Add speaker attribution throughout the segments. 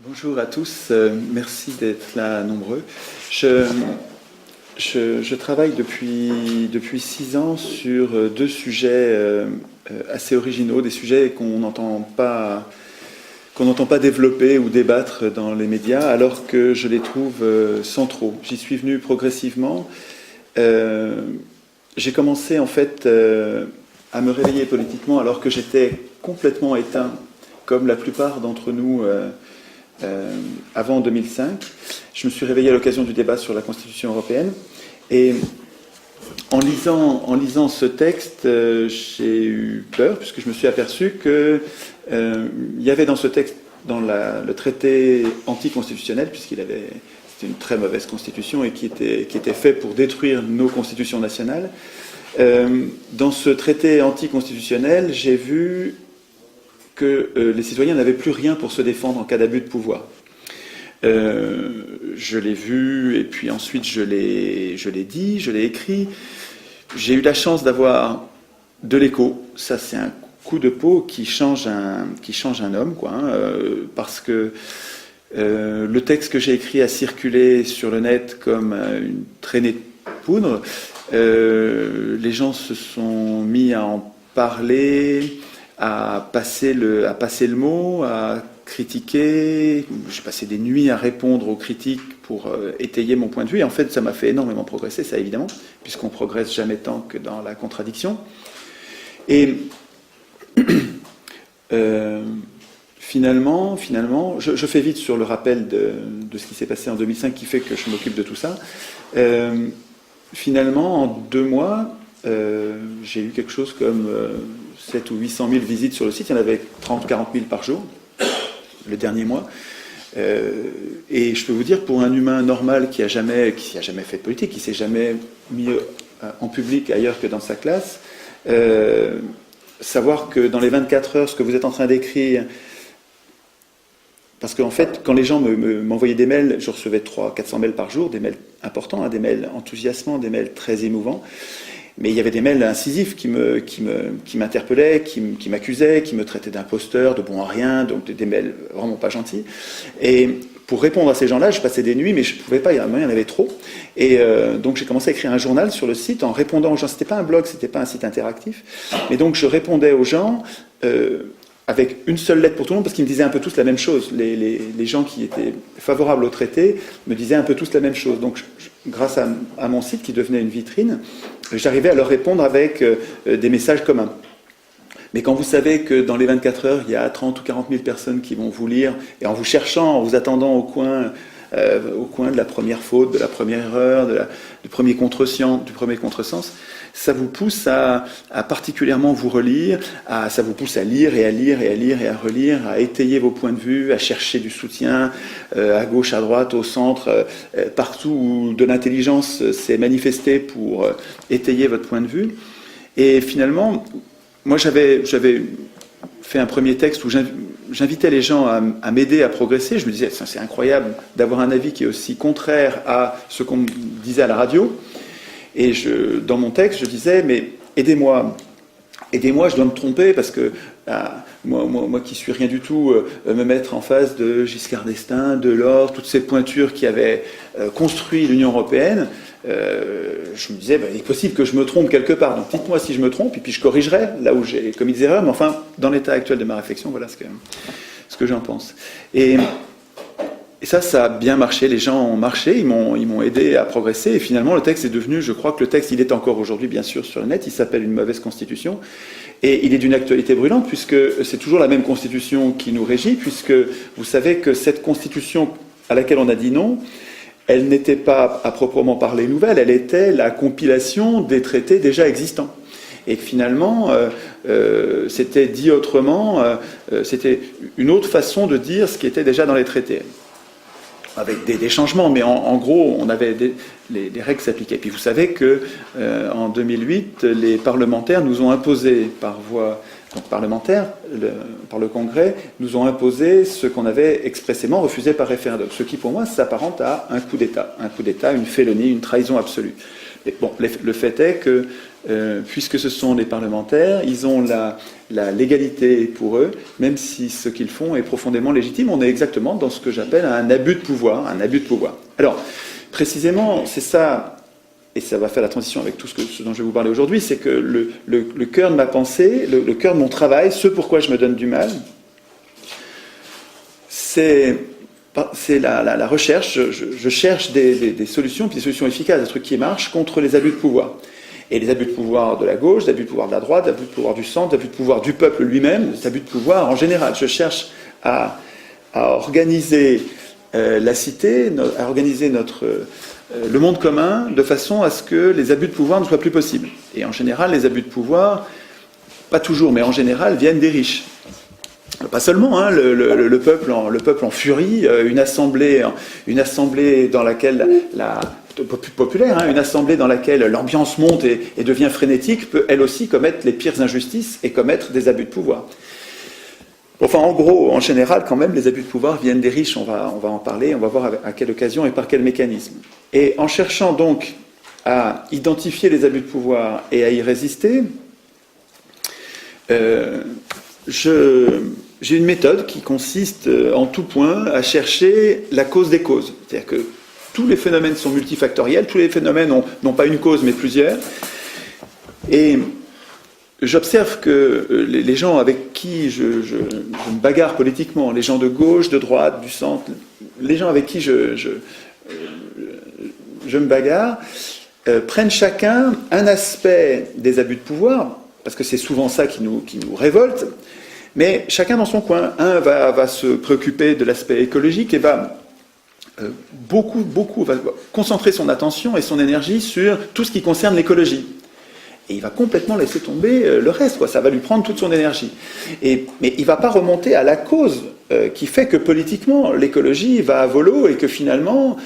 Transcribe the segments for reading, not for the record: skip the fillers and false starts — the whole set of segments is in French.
Speaker 1: Bonjour à tous, merci d'être là nombreux. Je travaille depuis 6 ans sur deux sujets assez originaux, des sujets qu'on n'entend pas développer ou débattre dans les médias, alors que je les trouve centraux. J'y suis venu progressivement. J'ai commencé en fait à me réveiller politiquement alors que j'étais complètement éteint, comme la plupart d'entre nous avant 2005. Je me suis réveillé à l'occasion du débat sur la Constitution européenne. Et en lisant ce texte, j'ai eu peur, puisque je me suis aperçu qu'il y avait dans ce texte, dans le traité anticonstitutionnel, c'était une très mauvaise constitution et qui était fait pour détruire nos constitutions nationales. Dans ce traité anticonstitutionnel, j'ai vu que les citoyens n'avaient plus rien pour se défendre en cas d'abus de pouvoir. Je l'ai vu, et puis ensuite je l'ai dit, je l'ai écrit. J'ai eu la chance d'avoir de l'écho. Ça, c'est un coup de peau qui change un homme, quoi, parce que le texte que j'ai écrit a circulé sur le net comme une traînée de poudre. Les gens se sont mis à en parler, à passer le mot, à critiquer. J'ai passé des nuits à répondre aux critiques pour étayer mon point de vue. Et en fait, ça m'a fait énormément progresser, ça évidemment, puisqu'on progresse jamais tant que dans la contradiction. Et finalement, je fais vite sur le rappel de ce qui s'est passé en 2005, qui fait que je m'occupe de tout ça. Finalement, en 2 mois, j'ai eu quelque chose comme 7 ou 800 000 visites sur le site. Il y en avait 30 ou 40 000 par jour, le dernier mois. Et je peux vous dire, pour un humain normal qui a jamais fait de politique, qui s'est jamais mis en public ailleurs que dans sa classe, savoir que dans les 24 heures, ce que vous êtes en train d'écrire, parce qu'en fait, quand les gens m'envoyaient des mails, je recevais 300-400 mails par jour, des mails importants, des mails enthousiasmants, des mails très émouvants. Mais il y avait des mails incisifs qui m'interpellaient, qui m'accusaient, qui me traitaient d'imposteur, de bon à rien, donc des mails vraiment pas gentils. Et pour répondre à ces gens-là, je passais des nuits, mais je ne pouvais pas, il y en avait trop. Et donc j'ai commencé à écrire un journal sur le site en répondant aux gens. C'était pas un blog, c'était pas un site interactif. Mais donc je répondais aux gens avec une seule lettre pour tout le monde, parce qu'ils me disaient un peu tous la même chose. Les gens qui étaient favorables au traité me disaient un peu tous la même chose. Donc grâce à mon site qui devenait une vitrine, j'arrivais à leur répondre avec des messages communs. Mais quand vous savez que dans les 24 heures, il y a 30 ou 40 000 personnes qui vont vous lire, et en vous cherchant, en vous attendant au coin de la première faute, de la première erreur, du premier contresens, ça vous pousse à particulièrement vous relire, ça vous pousse à lire et à lire et à lire et à relire, à étayer vos points de vue, à chercher du soutien à gauche, à droite, au centre, partout où de l'intelligence s'est manifestée pour étayer votre point de vue. Et finalement, moi j'avais fait un premier texte où j'invitais les gens à m'aider à progresser. Je me disais, c'est incroyable d'avoir un avis qui est aussi contraire à ce qu'on me disait à la radio. Et dans mon texte, je disais, mais aidez-moi, je dois me tromper, parce que moi qui suis rien du tout, me mettre en face de Giscard d'Estaing, Delors, toutes ces pointures qui avaient construit l'Union européenne, je me disais, il est possible que je me trompe quelque part, donc dites-moi si je me trompe, et puis je corrigerai là où j'ai commis des erreurs, mais enfin, dans l'état actuel de ma réflexion, voilà ce que j'en pense. Et ça a bien marché, les gens ont marché, ils m'ont aidé à progresser, et finalement le texte est devenu, je crois que le texte, il est encore aujourd'hui bien sûr sur le net, il s'appelle Une mauvaise constitution, et il est d'une actualité brûlante, puisque c'est toujours la même constitution qui nous régit, puisque vous savez que cette constitution à laquelle on a dit non, elle n'était pas à proprement parler nouvelle, elle était la compilation des traités déjà existants. Et finalement, c'était dit autrement, c'était une autre façon de dire ce qui était déjà dans les traités. Avec des changements, mais en gros, on avait les règles s'appliquaient. Puis vous savez que en 2008, les parlementaires nous ont imposé par voie parlementaire, par le Congrès, nous ont imposé ce qu'on avait expressément refusé par référendum. Ce qui, pour moi, s'apparente à un coup d'État, une félonie, une trahison absolue. Et bon, le fait est que puisque ce sont des parlementaires, ils ont la légalité pour eux, même si ce qu'ils font est profondément légitime. On est exactement dans ce que j'appelle un abus de pouvoir, Alors, précisément, c'est ça, et ça va faire la transition avec tout ce dont je vais vous parler aujourd'hui, c'est que le cœur de ma pensée, le cœur de mon travail, ce pourquoi je me donne du mal, c'est la recherche. Je cherche des solutions, puis des solutions efficaces, des trucs qui marchent contre les abus de pouvoir. Et les abus de pouvoir de la gauche, des abus de pouvoir de la droite, des abus de pouvoir du centre, des abus de pouvoir du peuple lui-même, des abus de pouvoir en général. Je cherche à organiser la cité, à organiser le monde commun de façon à ce que les abus de pouvoir ne soient plus possibles. Et en général, les abus de pouvoir, pas toujours, mais en général, viennent des riches. Pas seulement, hein, le peuple en furie, une assemblée dans laquelle populaire, hein, une assemblée dans laquelle l'ambiance monte et devient frénétique, peut elle aussi commettre les pires injustices et commettre des abus de pouvoir. Enfin, en gros, en général, quand même, les abus de pouvoir viennent des riches. On va en parler, on va voir à quelle occasion et par quel mécanisme. Et en cherchant donc à identifier les abus de pouvoir et à y résister, j'ai une méthode qui consiste en tout point à chercher la cause des causes. C'est-à-dire que tous les phénomènes sont multifactoriels, tous les phénomènes n'ont pas une cause mais plusieurs. Et j'observe que les gens avec qui je me bagarre politiquement, les gens de gauche, de droite, du centre, les gens avec qui je me bagarre, prennent chacun un aspect des abus de pouvoir, parce que c'est souvent ça qui nous révolte, mais chacun dans son coin. Un va se préoccuper de l'aspect écologique et va va concentrer son attention et son énergie sur tout ce qui concerne l'écologie. Et il va complètement laisser tomber le reste, quoi. Ça va lui prendre toute son énergie. Mais il ne va pas remonter à la cause qui fait que politiquement l'écologie va à volo et que finalement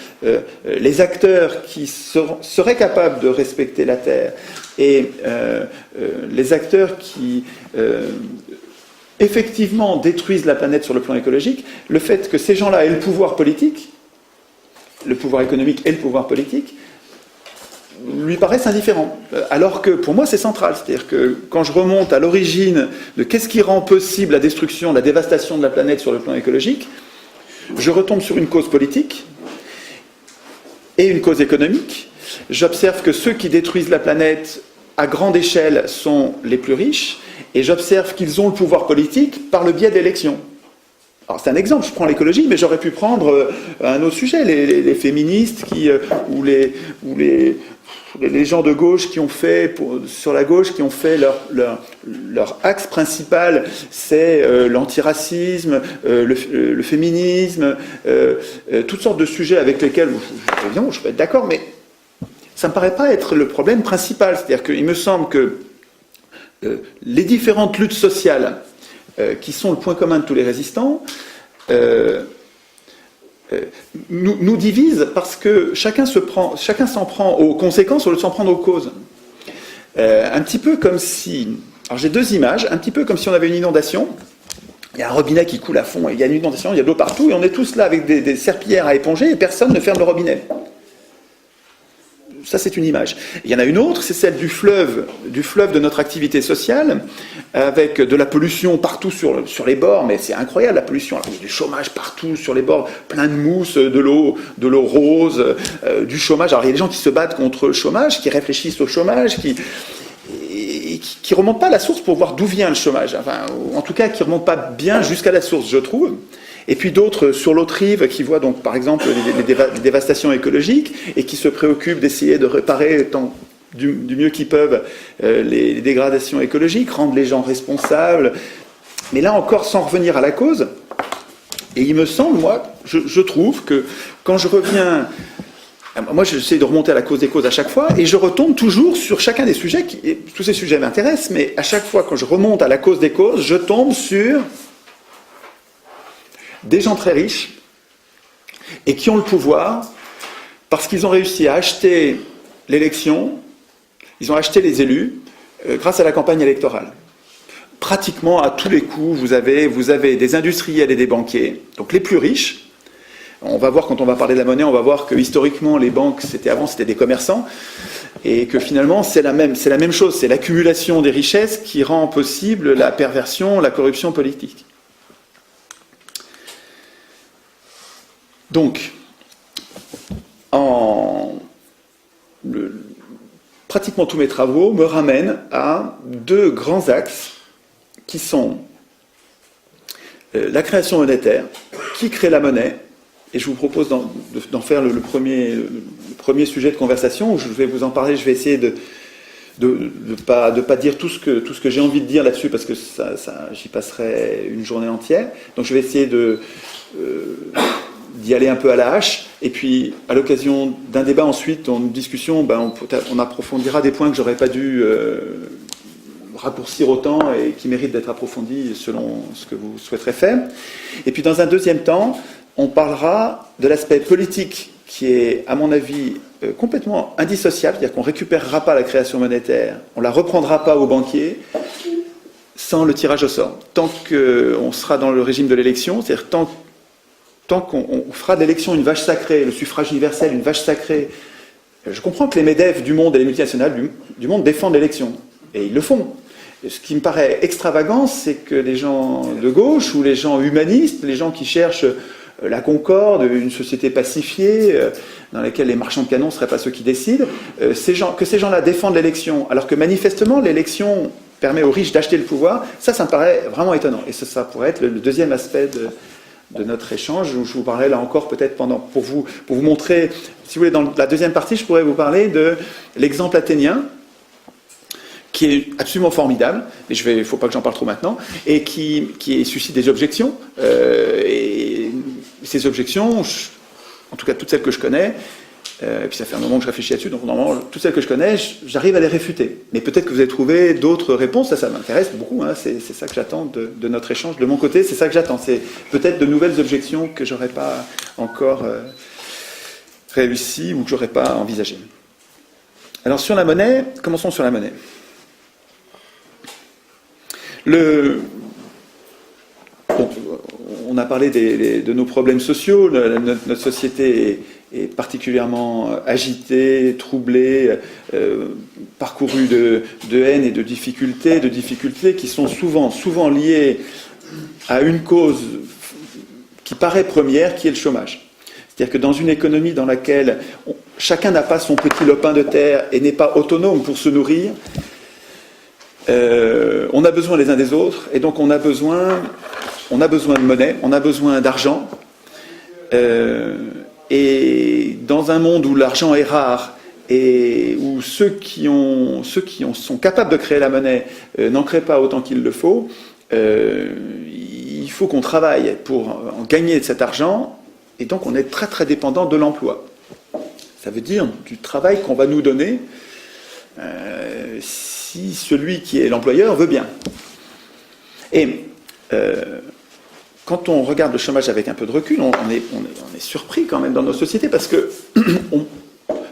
Speaker 1: les acteurs qui seraient capables de respecter la Terre et les acteurs qui effectivement détruisent la planète sur le plan écologique, le fait que ces gens-là aient le pouvoir politique, le pouvoir économique et le pouvoir politique, lui paraissent indifférents. Alors que pour moi c'est central. C'est-à-dire que quand je remonte à l'origine de qu'est-ce qui rend possible la destruction, la dévastation de la planète sur le plan écologique, je retombe sur une cause politique et une cause économique. J'observe que ceux qui détruisent la planète à grande échelle sont les plus riches, et j'observe qu'ils ont le pouvoir politique par le biais d'élections. Alors c'est un exemple, je prends l'écologie, mais j'aurais pu prendre un autre sujet, les féministes ou les gens de gauche qui ont fait, sur la gauche, qui ont fait leur axe principal, c'est l'antiracisme, le féminisme, toutes sortes de sujets avec lesquels, évidemment, je peux être d'accord, mais ça ne me paraît pas être le problème principal. C'est-à-dire qu'il me semble que les différentes luttes sociales qui sont le point commun de tous les résistants nous divisent parce que chacun s'en prend aux conséquences au lieu de s'en prendre aux causes. Un petit peu comme si... Alors j'ai deux images, un petit peu comme si on avait une inondation. Il y a un robinet qui coule à fond, et il y a une inondation, il y a de l'eau partout, et on est tous là avec des serpillères à éponger, et personne ne ferme le robinet. Ça, c'est une image. Il y en a une autre, c'est celle du fleuve de notre activité sociale, avec de la pollution partout sur les bords, mais c'est incroyable la pollution. Alors, il y a du chômage partout sur les bords, plein de mousse, de l'eau rose, du chômage. Alors il y a des gens qui se battent contre le chômage, qui réfléchissent au chômage, qui remontent pas à la source pour voir d'où vient le chômage. Enfin, en tout cas, qui remontent pas bien jusqu'à la source, je trouve. Et puis d'autres sur l'autre rive qui voient donc par exemple les dévastations écologiques et qui se préoccupent d'essayer de réparer du mieux qu'ils peuvent les dégradations écologiques, rendre les gens responsables, mais là encore sans revenir à la cause. Et il me semble, moi, je trouve que quand je reviens... Moi, j'essaie de remonter à la cause des causes à chaque fois, et je retombe toujours sur chacun des sujets, tous ces sujets m'intéressent, mais à chaque fois, quand je remonte à la cause des causes, je tombe sur des gens très riches, et qui ont le pouvoir, parce qu'ils ont réussi à acheter l'élection, ils ont acheté les élus, grâce à la campagne électorale. Pratiquement à tous les coups, vous avez des industriels et des banquiers, donc les plus riches, On va voir, quand on va parler de la monnaie, on va voir que historiquement, les banques, c'était des commerçants, et que finalement, c'est la même chose, c'est l'accumulation des richesses qui rend possible la perversion, la corruption politique. Donc, pratiquement tous mes travaux me ramènent à deux grands axes qui sont la création monétaire, qui crée la monnaie, et je vous propose d'en faire le premier sujet de conversation, où je vais vous en parler, je vais essayer de pas dire tout ce que j'ai envie de dire là-dessus, parce que j'y passerai une journée entière. Donc je vais essayer d'y aller un peu à la hache, et puis à l'occasion d'un débat ensuite, en discussion, on approfondira des points que j'aurais pas dû raccourcir autant et qui méritent d'être approfondis selon ce que vous souhaiterez faire. Et puis dans un deuxième temps, on parlera de l'aspect politique qui est, à mon avis, complètement indissociable, c'est-à-dire qu'on ne récupérera pas la création monétaire, on ne la reprendra pas aux banquiers sans le tirage au sort. Tant qu'on sera dans le régime de l'élection, c'est-à-dire tant qu'on fera de l'élection une vache sacrée, le suffrage universel une vache sacrée, je comprends que les MEDEF du monde et les multinationales du monde défendent l'élection, et ils le font. Ce qui me paraît extravagant, c'est que les gens de gauche ou les gens humanistes, les gens qui cherchent la concorde, une société pacifiée, dans laquelle les marchands de canons ne seraient pas ceux qui décident, que ces gens-là défendent l'élection, alors que manifestement l'élection permet aux riches d'acheter le pouvoir, ça me paraît vraiment étonnant. Et ça pourrait être le deuxième aspect de notre échange, où je vous parlerai là encore peut-être pour vous montrer, si vous voulez, dans la deuxième partie, je pourrais vous parler de l'exemple athénien, qui est absolument formidable, mais il ne faut pas que j'en parle trop maintenant, et qui suscite des objections. Et ces objections, en tout cas toutes celles que je connais, et puis ça fait un moment que je réfléchis là-dessus, donc normalement, toutes celles que je connais, j'arrive à les réfuter. Mais peut-être que vous avez trouvé d'autres réponses, ça m'intéresse beaucoup, hein, c'est ça que j'attends de notre échange. De mon côté, c'est ça que j'attends, c'est peut-être de nouvelles objections que je n'aurais pas encore réussi ou que je n'aurais pas envisagées. Alors sur la monnaie, commençons sur la monnaie. On a parlé de nos problèmes sociaux, notre société est particulièrement agitée, troublée, parcourue de haine et de difficultés qui sont souvent liées à une cause qui paraît première, qui est le chômage. C'est-à-dire que dans une économie dans laquelle chacun n'a pas son petit lopin de terre et n'est pas autonome pour se nourrir, on a besoin les uns des autres, et donc on a besoin de monnaie, on a besoin d'argent, et dans un monde où l'argent est rare, et où ceux qui sont capables de créer la monnaie n'en créent pas autant qu'il le faut, il faut qu'on travaille pour en gagner de cet argent, et donc on est très très dépendant de l'emploi. Ça veut dire du travail qu'on va nous donner, si celui qui est l'employeur veut bien. Et quand on regarde le chômage avec un peu de recul, on est surpris quand même dans nos sociétés, parce que,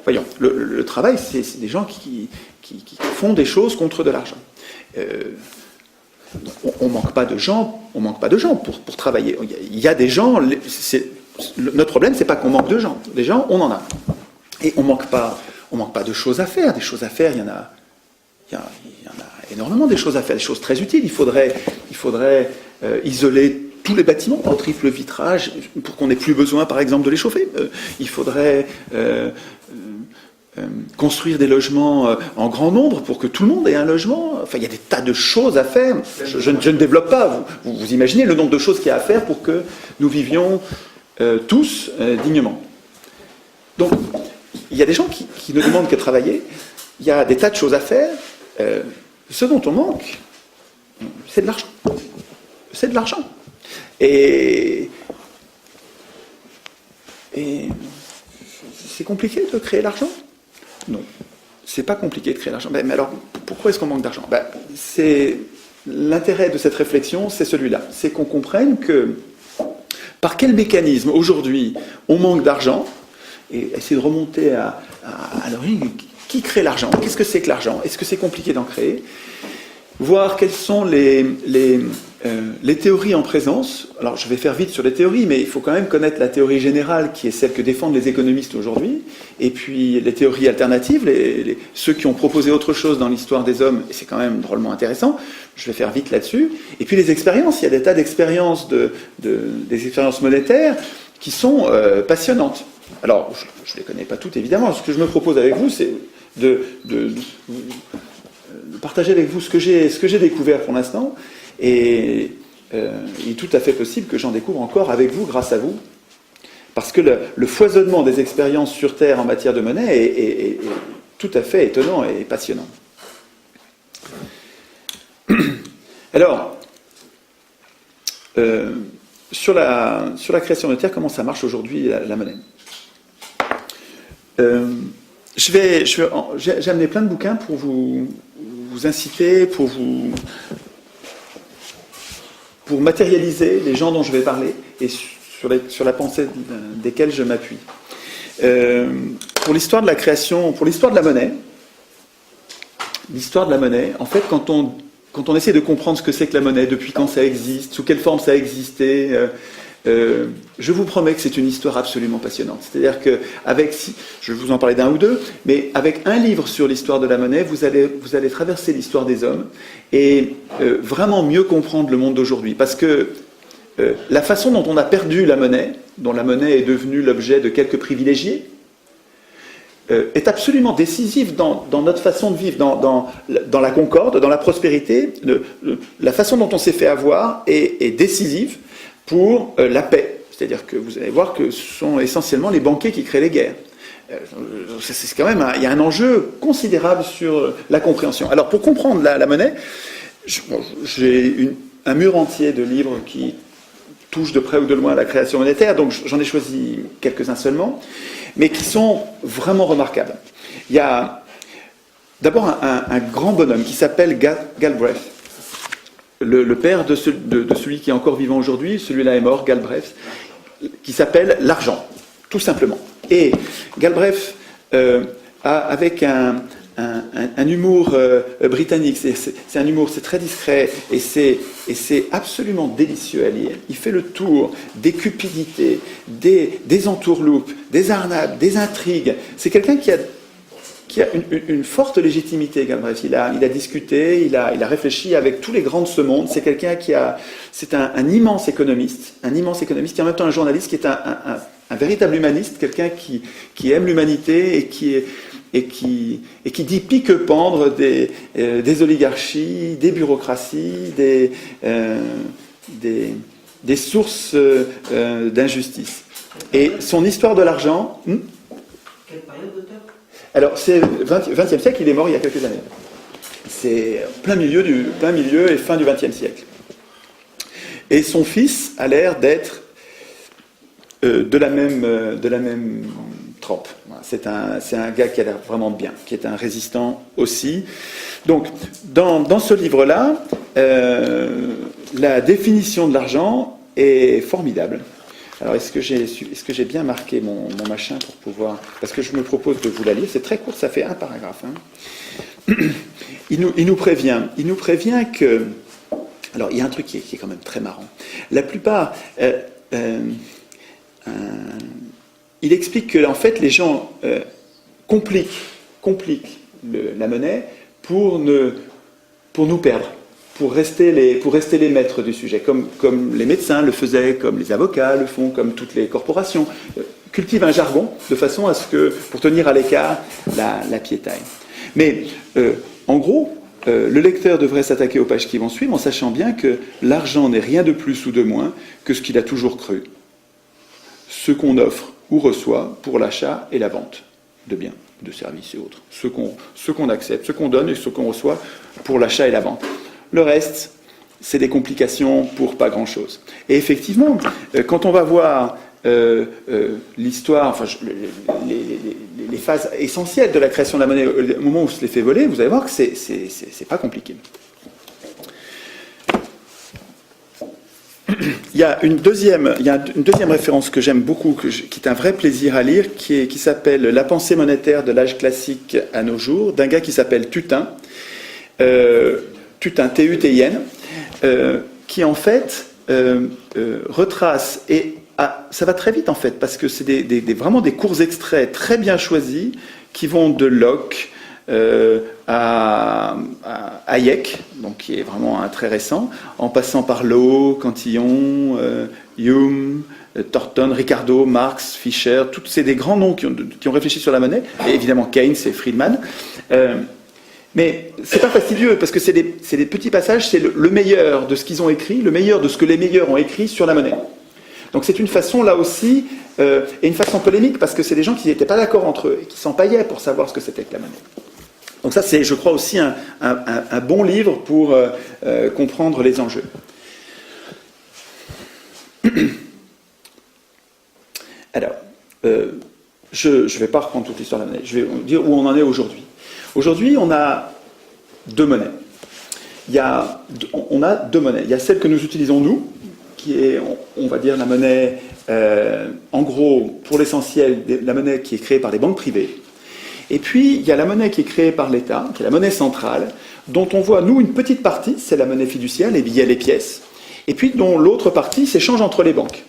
Speaker 1: voyons, le travail, c'est des gens qui font des choses contre de l'argent. On manque pas de gens pour travailler. Il y a des gens, notre problème, c'est pas qu'on manque de gens. Des gens, on en a. Et on manque pas de choses à faire. Des choses à faire, il y en a énormément, des choses à faire, des choses très utiles. Il faudrait isoler tous les bâtiments en triple vitrage pour qu'on n'ait plus besoin, par exemple, de les chauffer. Il faudrait construire des logements en grand nombre pour que tout le monde ait un logement. Enfin, il y a des tas de choses à faire. Je ne développe pas. Vous imaginez le nombre de choses qu'il y a à faire pour que nous vivions tous dignement. Donc, il y a des gens qui ne demandent qu'à travailler. Il y a des tas de choses à faire. Ce dont on manque, c'est de l'argent. C'est de l'argent. Et c'est compliqué de créer l'argent ? Non. C'est pas compliqué de créer l'argent. Mais alors, pourquoi est-ce qu'on manque d'argent ? L'intérêt de cette réflexion, c'est celui-là. C'est qu'on comprenne que par quel mécanisme, aujourd'hui, on manque d'argent, et essayer de remonter à l'origine. Qui crée l'argent ? Qu'est-ce que c'est que l'argent ? Est-ce que c'est compliqué d'en créer ? voir quelles sont les théories en présence. Alors je vais faire vite sur les théories, mais il faut quand même connaître la théorie générale qui est celle que défendent les économistes aujourd'hui, et puis les théories alternatives, ceux qui ont proposé autre chose dans l'histoire des hommes, et c'est quand même drôlement intéressant. Je vais faire vite là-dessus. Et puis les expériences, il y a des tas d'expériences, des expériences monétaires qui sont passionnantes. Alors je ne les connais pas toutes évidemment. Ce que je me propose avec vous, c'est de partager avec vous ce que j'ai découvert pour l'instant, et il est tout à fait possible que j'en découvre encore avec vous, grâce à vous, parce que le foisonnement des expériences sur Terre en matière de monnaie est tout à fait étonnant et passionnant. Alors, sur la création de Terre, comment ça marche aujourd'hui la monnaie? J'ai amené plein de bouquins pour vous inciter, pour matérialiser les gens dont je vais parler et sur la pensée desquels je m'appuie. Pour l'histoire de la création, pour l'histoire de la monnaie, en fait, quand on essaie de comprendre ce que c'est que la monnaie, depuis quand ça existe, sous quelle forme ça a existé, je vous promets que c'est une histoire absolument passionnante. C'est-à-dire que, je vais vous en parler d'un ou deux, mais avec un livre sur l'histoire de la monnaie, vous allez traverser l'histoire des hommes et vraiment mieux comprendre le monde d'aujourd'hui. Parce que la façon dont on a perdu la monnaie, dont la monnaie est devenue l'objet de quelques privilégiés, est absolument décisive dans notre façon de vivre, dans la concorde, dans la prospérité. La façon dont on s'est fait avoir est décisive pour la paix. C'est-à-dire que vous allez voir que ce sont essentiellement les banquiers qui créent les guerres. C'est quand même il y a un enjeu considérable sur la compréhension. Alors pour comprendre la monnaie, j'ai un mur entier de livres qui touchent de près ou de loin à la création monétaire, donc j'en ai choisi quelques-uns seulement, mais qui sont vraiment remarquables. Il y a d'abord un grand bonhomme qui s'appelle Galbraith, le père de celui qui est encore vivant aujourd'hui. Celui-là est mort, Galbraith, qui s'appelle l'argent, tout simplement. Et Galbraith, avec un humour britannique, c'est un humour, c'est très discret, et c'est absolument délicieux à lire. Il fait le tour des cupidités, des entourloupes, des arnaques, des intrigues. C'est quelqu'un qui a une forte légitimité, Galbraith. Il a discuté, il a réfléchi avec tous les grands de ce monde. C'est quelqu'un c'est un immense économiste, et en même temps un journaliste qui est un véritable humaniste, quelqu'un qui aime l'humanité et qui dit pique-pendre des oligarchies, des bureaucraties, des sources d'injustice. Et son histoire de l'argent...
Speaker 2: Quelle période d'auteur ?
Speaker 1: Alors, c'est 20e siècle, il est mort il y a quelques années. C'est plein milieu et fin du 20e siècle. Et son fils a l'air d'être de la même trempe. C'est un gars qui a l'air vraiment bien, qui est un résistant aussi. Donc, dans ce livre-là, la définition de l'argent est formidable. Alors, est-ce que j'ai bien marqué mon machin pour pouvoir... Parce que je me propose de vous la lire. C'est très court, ça fait un paragraphe. Hein. Il nous prévient que... Alors, il y a un truc qui est quand même très marrant. La plupart... il explique que, en fait, les gens compliquent la monnaie pour nous perdre. Pour rester les maîtres du sujet, comme les médecins le faisaient, comme les avocats le font, comme toutes les corporations, cultivent un jargon de façon à ce que, pour tenir à l'écart la piétaille. Mais en gros, le lecteur devrait s'attaquer aux pages qui vont suivre en sachant bien que l'argent n'est rien de plus ou de moins que ce qu'il a toujours cru. Ce qu'on offre ou reçoit pour l'achat et la vente de biens, de services et autres. Ce qu'on accepte, ce qu'on donne et ce qu'on reçoit pour l'achat et la vente. Le reste, c'est des complications pour pas grand-chose. Et effectivement, quand on va voir l'histoire, enfin, les phases essentielles de la création de la monnaie, au moment où on se les fait voler, vous allez voir que c'est pas compliqué. Il y a une deuxième référence que j'aime beaucoup, qui est un vrai plaisir à lire, qui s'appelle « La pensée monétaire de l'âge classique à nos jours », d'un gars qui s'appelle Tutin. Tutin, T-U-T-I-N, qui en fait retrace, et ça va très vite en fait, parce que c'est vraiment des courts extraits très bien choisis qui vont de Locke à Hayek, donc qui est vraiment un très récent, en passant par Lowe, Cantillon, Hume, Thornton, Ricardo, Marx, Fischer, c'est des grands noms qui ont réfléchi sur la monnaie, et évidemment Keynes et Friedman. Mais c'est pas fastidieux, parce que c'est des petits passages, c'est le meilleur de ce qu'ils ont écrit, le meilleur de ce que les meilleurs ont écrit sur la monnaie. Donc c'est une façon, là aussi, et une façon polémique, parce que c'est des gens qui n'étaient pas d'accord entre eux, et qui s'empaillaient pour savoir ce que c'était que la monnaie. Donc ça, c'est, je crois, aussi un bon livre pour comprendre les enjeux. Alors, je ne vais pas reprendre toute l'histoire de la monnaie, je vais vous dire où on en est aujourd'hui. Aujourd'hui, on a deux monnaies. On a deux monnaies. Il y a celle que nous utilisons, nous, qui est, on va dire, la monnaie, en gros, pour l'essentiel, la monnaie qui est créée par les banques privées. Et puis, il y a la monnaie qui est créée par l'État, qui est la monnaie centrale, dont on voit, nous, une petite partie, c'est la monnaie fiduciaire, les billets, les pièces, et puis dont l'autre partie s'échange entre les banques.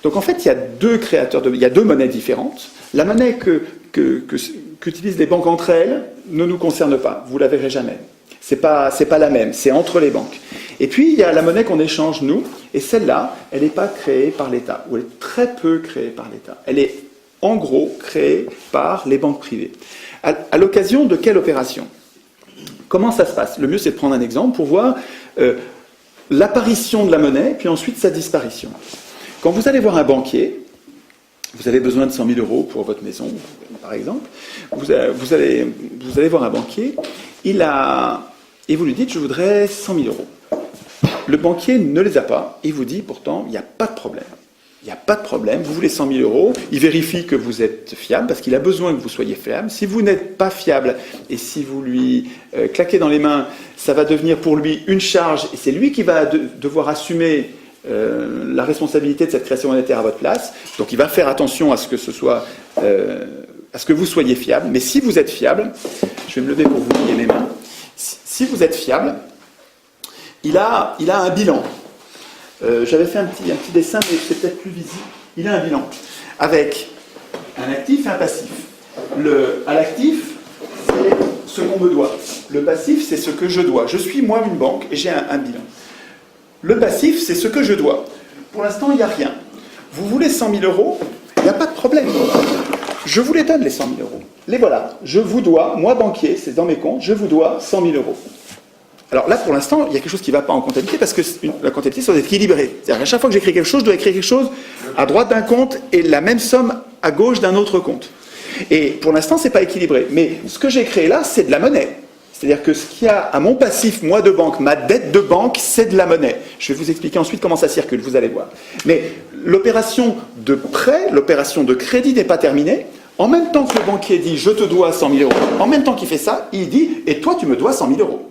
Speaker 1: Donc en fait, il y a il y a deux monnaies différentes. La monnaie qu'utilisent les banques entre elles ne nous concerne pas, vous la verrez jamais. C'est pas la même, c'est entre les banques. Et puis, il y a la monnaie qu'on échange, nous, et celle-là, elle n'est pas créée par l'État, ou elle est très peu créée par l'État. Elle est, en gros, créée par les banques privées. À l'occasion de quelle opération? Comment ça se passe? Le mieux, c'est de prendre un exemple pour voir l'apparition de la monnaie, puis ensuite sa disparition. Quand vous allez voir un banquier, vous avez besoin de 100 000 euros pour votre maison, par exemple, vous allez voir un banquier, et vous lui dites, je voudrais 100 000 euros. Le banquier ne les a pas, il vous dit, pourtant, il n'y a pas de problème. Il n'y a pas de problème, vous voulez 100 000 euros, il vérifie que vous êtes fiable, parce qu'il a besoin que vous soyez fiable. Si vous n'êtes pas fiable, et si vous lui claquez dans les mains, ça va devenir pour lui une charge, et c'est lui qui va devoir assumer la responsabilité de cette création monétaire à votre place. Donc il va faire attention à ce que à ce que vous soyez fiable. Mais si vous êtes fiable, je vais me lever pour vous lier les mains. Si vous êtes fiable, il a un bilan. J'avais fait un petit dessin, mais c'est peut-être plus visible. Il a un bilan avec un actif et un passif. À l'actif, c'est ce qu'on me doit. Le passif, c'est ce que je dois. Je suis, moi, une banque et j'ai un bilan. Le passif, c'est ce que je dois. Pour l'instant, il n'y a rien. Vous voulez 100 000 euros, il n'y a pas de problème. Je vous les donne, les 100 000 euros. Les voilà. Je vous dois, moi, banquier, c'est dans mes comptes, je vous dois 100 000 euros. Alors là, pour l'instant, il y a quelque chose qui ne va pas en comptabilité, parce que la comptabilité, ça doit être équilibré. C'est-à-dire qu'à chaque fois que j'écris quelque chose, je dois écrire quelque chose à droite d'un compte et la même somme à gauche d'un autre compte. Et pour l'instant, ce n'est pas équilibré. Mais ce que j'ai créé là, c'est de la monnaie. C'est-à-dire que ce qu'il y a à mon passif, moi, de banque, ma dette de banque, c'est de la monnaie. Je vais vous expliquer ensuite comment ça circule, vous allez voir. Mais l'opération de prêt, l'opération de crédit n'est pas terminée. En même temps que le banquier dit « je te dois 100 000 euros », en même temps qu'il fait ça, il dit « et toi, tu me dois 100 000 euros ».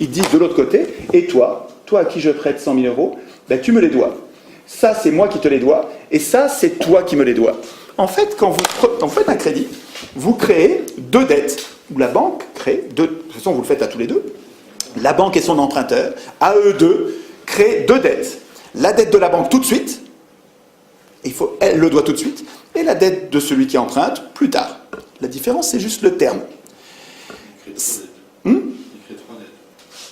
Speaker 1: Il dit de l'autre côté « et toi à qui je prête 100 000 euros, ben, tu me les dois. Ça, c'est moi qui te les dois, et ça, c'est toi qui me les dois. » En fait, quand vous faites un crédit, vous créez deux dettes. Où la banque crée deux, de toute façon vous le faites à tous les deux, la banque et son emprunteur, à eux deux, créent deux dettes. La dette de la banque tout de suite, elle le doit tout de suite, et la dette de celui qui emprunte plus tard. La différence, c'est juste le terme.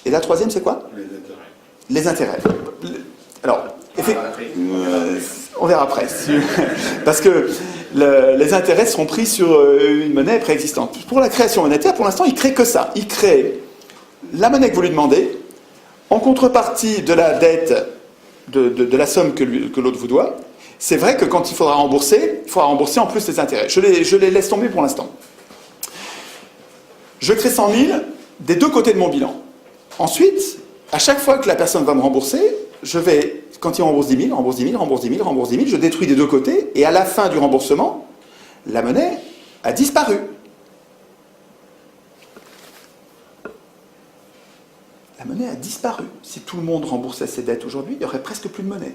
Speaker 1: Et la troisième, c'est quoi? Les intérêts. Alors, on verra après. Parce que les intérêts seront pris sur une monnaie préexistante. Pour la création monétaire, pour l'instant, il ne crée que ça. Il crée la monnaie que vous lui demandez, en contrepartie de la dette, de la somme que l'autre vous doit. C'est vrai que quand il faudra rembourser en plus les intérêts. Je les laisse tomber pour l'instant. Je crée 100 000 des deux côtés de mon bilan. Ensuite, à chaque fois que la personne va me rembourser, je vais, quand il rembourse 10 000, rembourse 10 000, rembourse 10 000, rembourse 10 000, je détruis des deux côtés, et à la fin du remboursement, la monnaie a disparu. La monnaie a disparu. Si tout le monde remboursait ses dettes aujourd'hui, il n'y aurait presque plus de monnaie.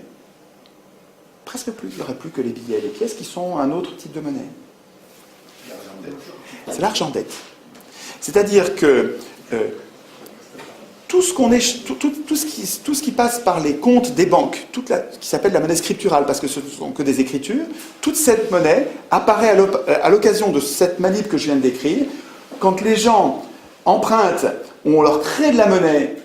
Speaker 1: Presque plus. Il n'y aurait plus que les billets et les pièces qui sont un autre type de monnaie. C'est l'argent dette. C'est-à-dire que tout ce qui passe par les comptes des banques, qui s'appelle la monnaie scripturale, parce que ce ne sont que des écritures, toute cette monnaie apparaît à l'occasion de cette manip que je viens de décrire. Quand les gens empruntent, on leur crée de la monnaie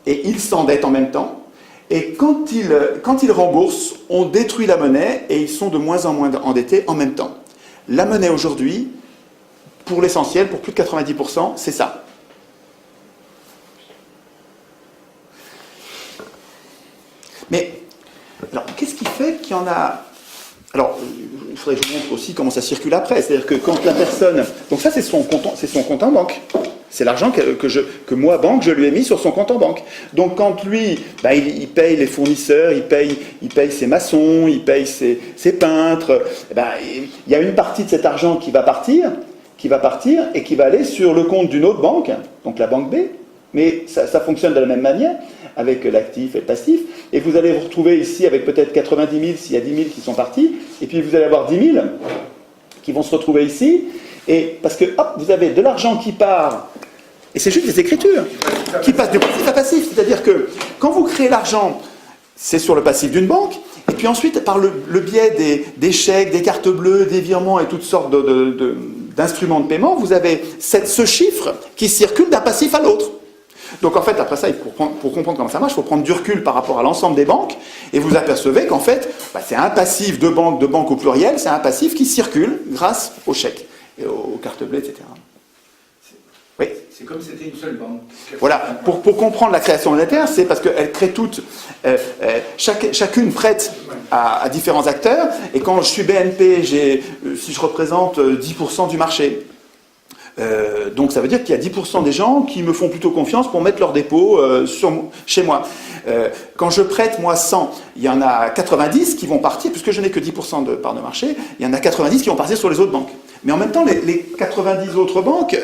Speaker 1: et ils s'endettent en même temps. Et quand ils remboursent, on détruit la monnaie et ils sont de moins en moins endettés en même temps. La monnaie aujourd'hui, pour l'essentiel, pour plus de 90%, c'est ça. Mais, alors, qu'est-ce qui fait qu'il y en a... Alors, il faudrait que je vous montre aussi comment ça circule après. C'est-à-dire que quand la personne... Donc ça, c'est son compte en banque. C'est l'argent que moi, banque, je lui ai mis sur son compte en banque. Donc quand lui, il paye les fournisseurs, il paye ses maçons, il paye ses peintres, il y a une partie de cet argent qui va partir et qui va aller sur le compte d'une autre banque, donc la banque B. Mais ça fonctionne de la même manière, avec l'actif et le passif. Et vous allez vous retrouver ici avec peut-être 90 000 s'il y a 10 000 qui sont partis. Et puis vous allez avoir 10 000 qui vont se retrouver ici. Et parce que, hop, vous avez de l'argent qui part, et c'est juste des écritures, qui passent de passif à passif. C'est-à-dire que quand vous créez l'argent, c'est sur le passif d'une banque, et puis ensuite, par le biais des chèques, des cartes bleues, des virements et toutes sortes d'instruments de paiement, vous avez ce chiffre qui circule d'un passif à l'autre. Donc en fait, après ça, pour comprendre comment ça marche, il faut prendre du recul par rapport à l'ensemble des banques, et vous apercevez qu'en fait, c'est un passif de banque au pluriel, c'est un passif qui circule grâce aux chèques, et aux cartes bleues, etc. Oui.
Speaker 3: C'est comme si c'était une seule banque.
Speaker 1: Voilà, pour comprendre la création monétaire, c'est parce qu'elles créent toutes, chacune prête à différents acteurs, et quand je suis BNP, si je représente 10% du marché, donc ça veut dire qu'il y a 10% des gens qui me font plutôt confiance pour mettre leur dépôt chez moi. Quand je prête, moi, 100, il y en a 90 qui vont partir, puisque je n'ai que 10% de part de marché, il y en a 90 qui vont partir sur les autres banques. Mais en même temps, les 90 autres banques...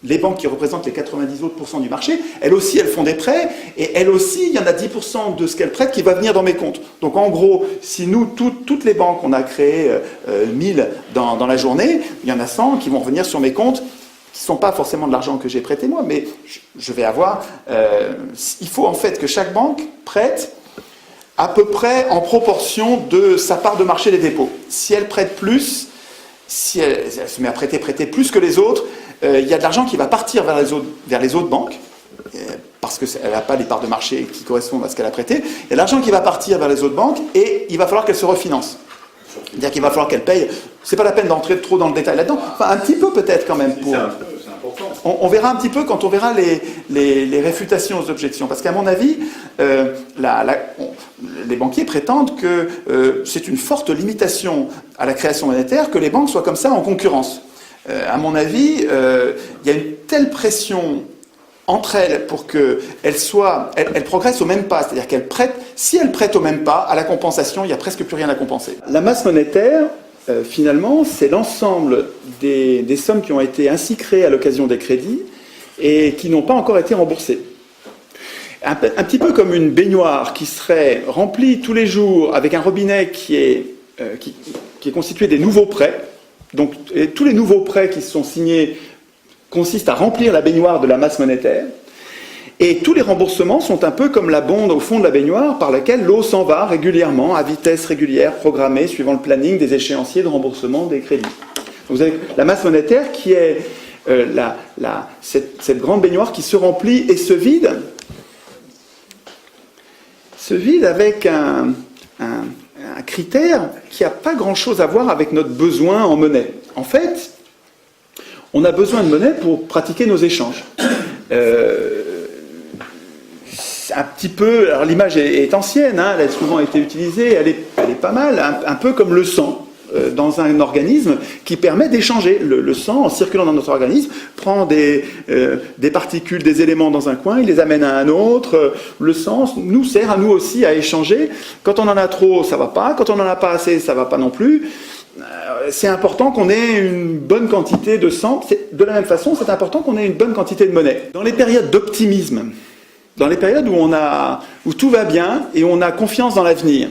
Speaker 1: Les banques qui représentent les 90 autres % du marché, elles aussi, elles font des prêts, et elles aussi, il y en a 10% de ce qu'elles prêtent qui va venir dans mes comptes. Donc en gros, si nous, toutes les banques, on a créé 1000 dans la journée, il y en a 100 qui vont revenir sur mes comptes, qui ne sont pas forcément de l'argent que j'ai prêté moi, mais je vais avoir... il faut en fait que chaque banque prête à peu près en proportion de sa part de marché des dépôts. Si elle prête plus, si elle se met à prêter plus que les autres, il y a de l'argent qui va partir vers les autres banques, parce qu'elle n'a pas les parts de marché qui correspondent à ce qu'elle a prêté. Il y a de l'argent qui va partir vers les autres banques, et il va falloir qu'elle se refinance. C'est-à-dire qu'il va falloir qu'elle paye. C'est pas la peine d'entrer trop dans le détail là-dedans. Enfin, un petit peu peut-être quand même.
Speaker 3: C'est important.
Speaker 1: On verra un petit peu quand on verra les réfutations aux objections. Parce qu'à mon avis, les banquiers prétendent que c'est une forte limitation à la création monétaire que les banques soient comme ça en concurrence. À mon avis, il y a une telle pression entre elles pour qu'elles progressent au même pas. C'est-à-dire qu'elles prêtent, si elles prêtent au même pas, à la compensation, il n'y a presque plus rien à compenser. La masse monétaire, finalement, c'est l'ensemble des sommes qui ont été ainsi créées à l'occasion des crédits et qui n'ont pas encore été remboursées. Un petit peu comme une baignoire qui serait remplie tous les jours avec un robinet qui est constitué des nouveaux prêts. Donc, tous les nouveaux prêts qui sont signés consistent à remplir la baignoire de la masse monétaire. Et tous les remboursements sont un peu comme la bonde au fond de la baignoire par laquelle l'eau s'en va régulièrement, à vitesse régulière, programmée, suivant le planning des échéanciers de remboursement des crédits. Donc, vous avez la masse monétaire qui est cette grande baignoire qui se remplit et se vide avec un critère qui n'a pas grand-chose à voir avec notre besoin en monnaie. En fait, on a besoin de monnaie pour pratiquer nos échanges. Un petit peu, alors l'image est ancienne, hein, elle a souvent été utilisée, elle est pas mal, un peu comme le sang dans un organisme qui permet d'échanger. Le sang, en circulant dans notre organisme, prend des particules, des éléments dans un coin, il les amène à un autre. Le sang nous sert à nous aussi à échanger. Quand on en a trop, ça va pas. Quand on en a pas assez, ça va pas non plus. C'est important qu'on ait une bonne quantité de sang. De la même façon, c'est important qu'on ait une bonne quantité de monnaie. Dans les périodes d'optimisme, dans les périodes où tout va bien et on a confiance dans l'avenir,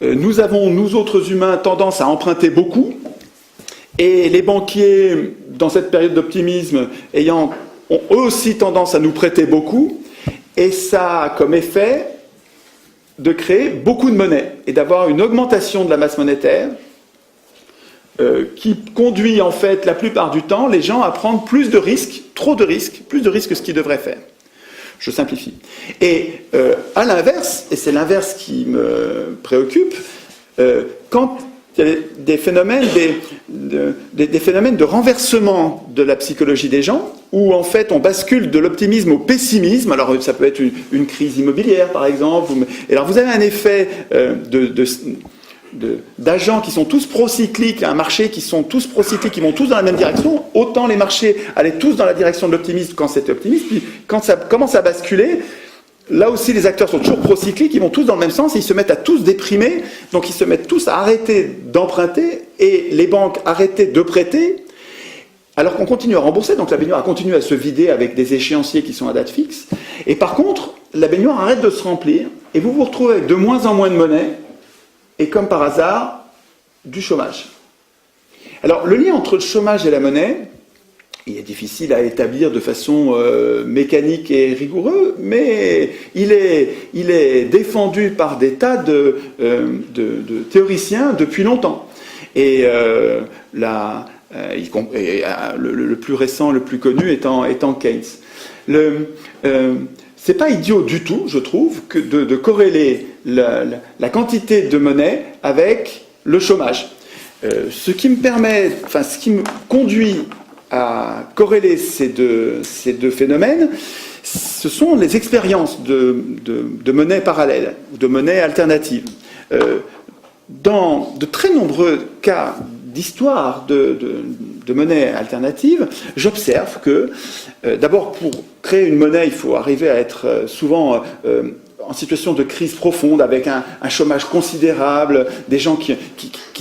Speaker 1: nous avons, nous autres humains, tendance à emprunter beaucoup, et les banquiers, dans cette période d'optimisme, ayant ont eux aussi tendance à nous prêter beaucoup, et ça a comme effet de créer beaucoup de monnaie et d'avoir une augmentation de la masse monétaire qui conduit en fait la plupart du temps les gens à prendre plus de risques, trop de risques, plus de risques que ce qu'ils devraient faire. Je simplifie. Et à l'inverse, et c'est l'inverse qui me préoccupe, quand il y a des phénomènes de renversement de la psychologie des gens, où en fait on bascule de l'optimisme au pessimisme. Alors ça peut être une crise immobilière par exemple. Et alors vous avez un effet d'agents qui sont tous procycliques, un marché qui sont tous procycliques, qui vont tous dans la même direction. Autant les marchés allaient tous dans la direction de l'optimisme quand c'était optimiste, puis quand ça commence à basculer, là aussi les acteurs sont toujours procycliques, ils vont tous dans le même sens, et ils se mettent à tous déprimer, donc ils se mettent tous à arrêter d'emprunter, et les banques arrêter de prêter, alors qu'on continue à rembourser, donc la baignoire continue à se vider avec des échéanciers qui sont à date fixe, et par contre, la baignoire arrête de se remplir, et vous vous retrouvez avec de moins en moins de monnaie, et comme par hasard, du chômage. Alors, le lien entre le chômage et la monnaie, il est difficile à établir de façon mécanique et rigoureuse, mais il est défendu par des tas de théoriciens depuis longtemps. Et le plus récent, le plus connu étant Keynes. C'est pas idiot du tout, je trouve, que de corréler la quantité de monnaie avec le chômage. Ce qui me conduit à corréler ces deux phénomènes, ce sont les expériences de monnaie parallèle, de monnaie alternative. Dans de très nombreux cas d'histoire de monnaie alternative, j'observe que, d'abord, pour créer une monnaie, il faut arriver à être souvent en situation de crise profonde, avec un chômage considérable, des gens qui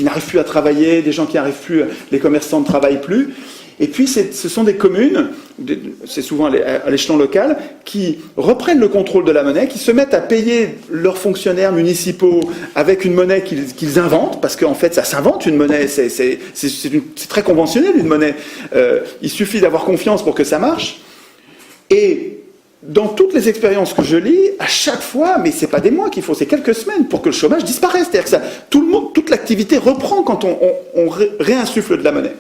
Speaker 1: n'arrivent plus à travailler, des gens qui n'arrivent plus, les commerçants ne travaillent plus. Et puis, ce sont des communes, c'est souvent à l'échelon local, qui reprennent le contrôle de la monnaie, qui se mettent à payer leurs fonctionnaires municipaux avec une monnaie qu'ils inventent, parce qu'en fait, ça s'invente une monnaie, c'est très conventionnel une monnaie. Il suffit d'avoir confiance pour que ça marche. Et dans toutes les expériences que je lis, à chaque fois, mais c'est pas des mois qu'il faut, c'est quelques semaines pour que le chômage disparaisse. C'est-à-dire que toute l'activité reprend quand on réinsuffle de la monnaie.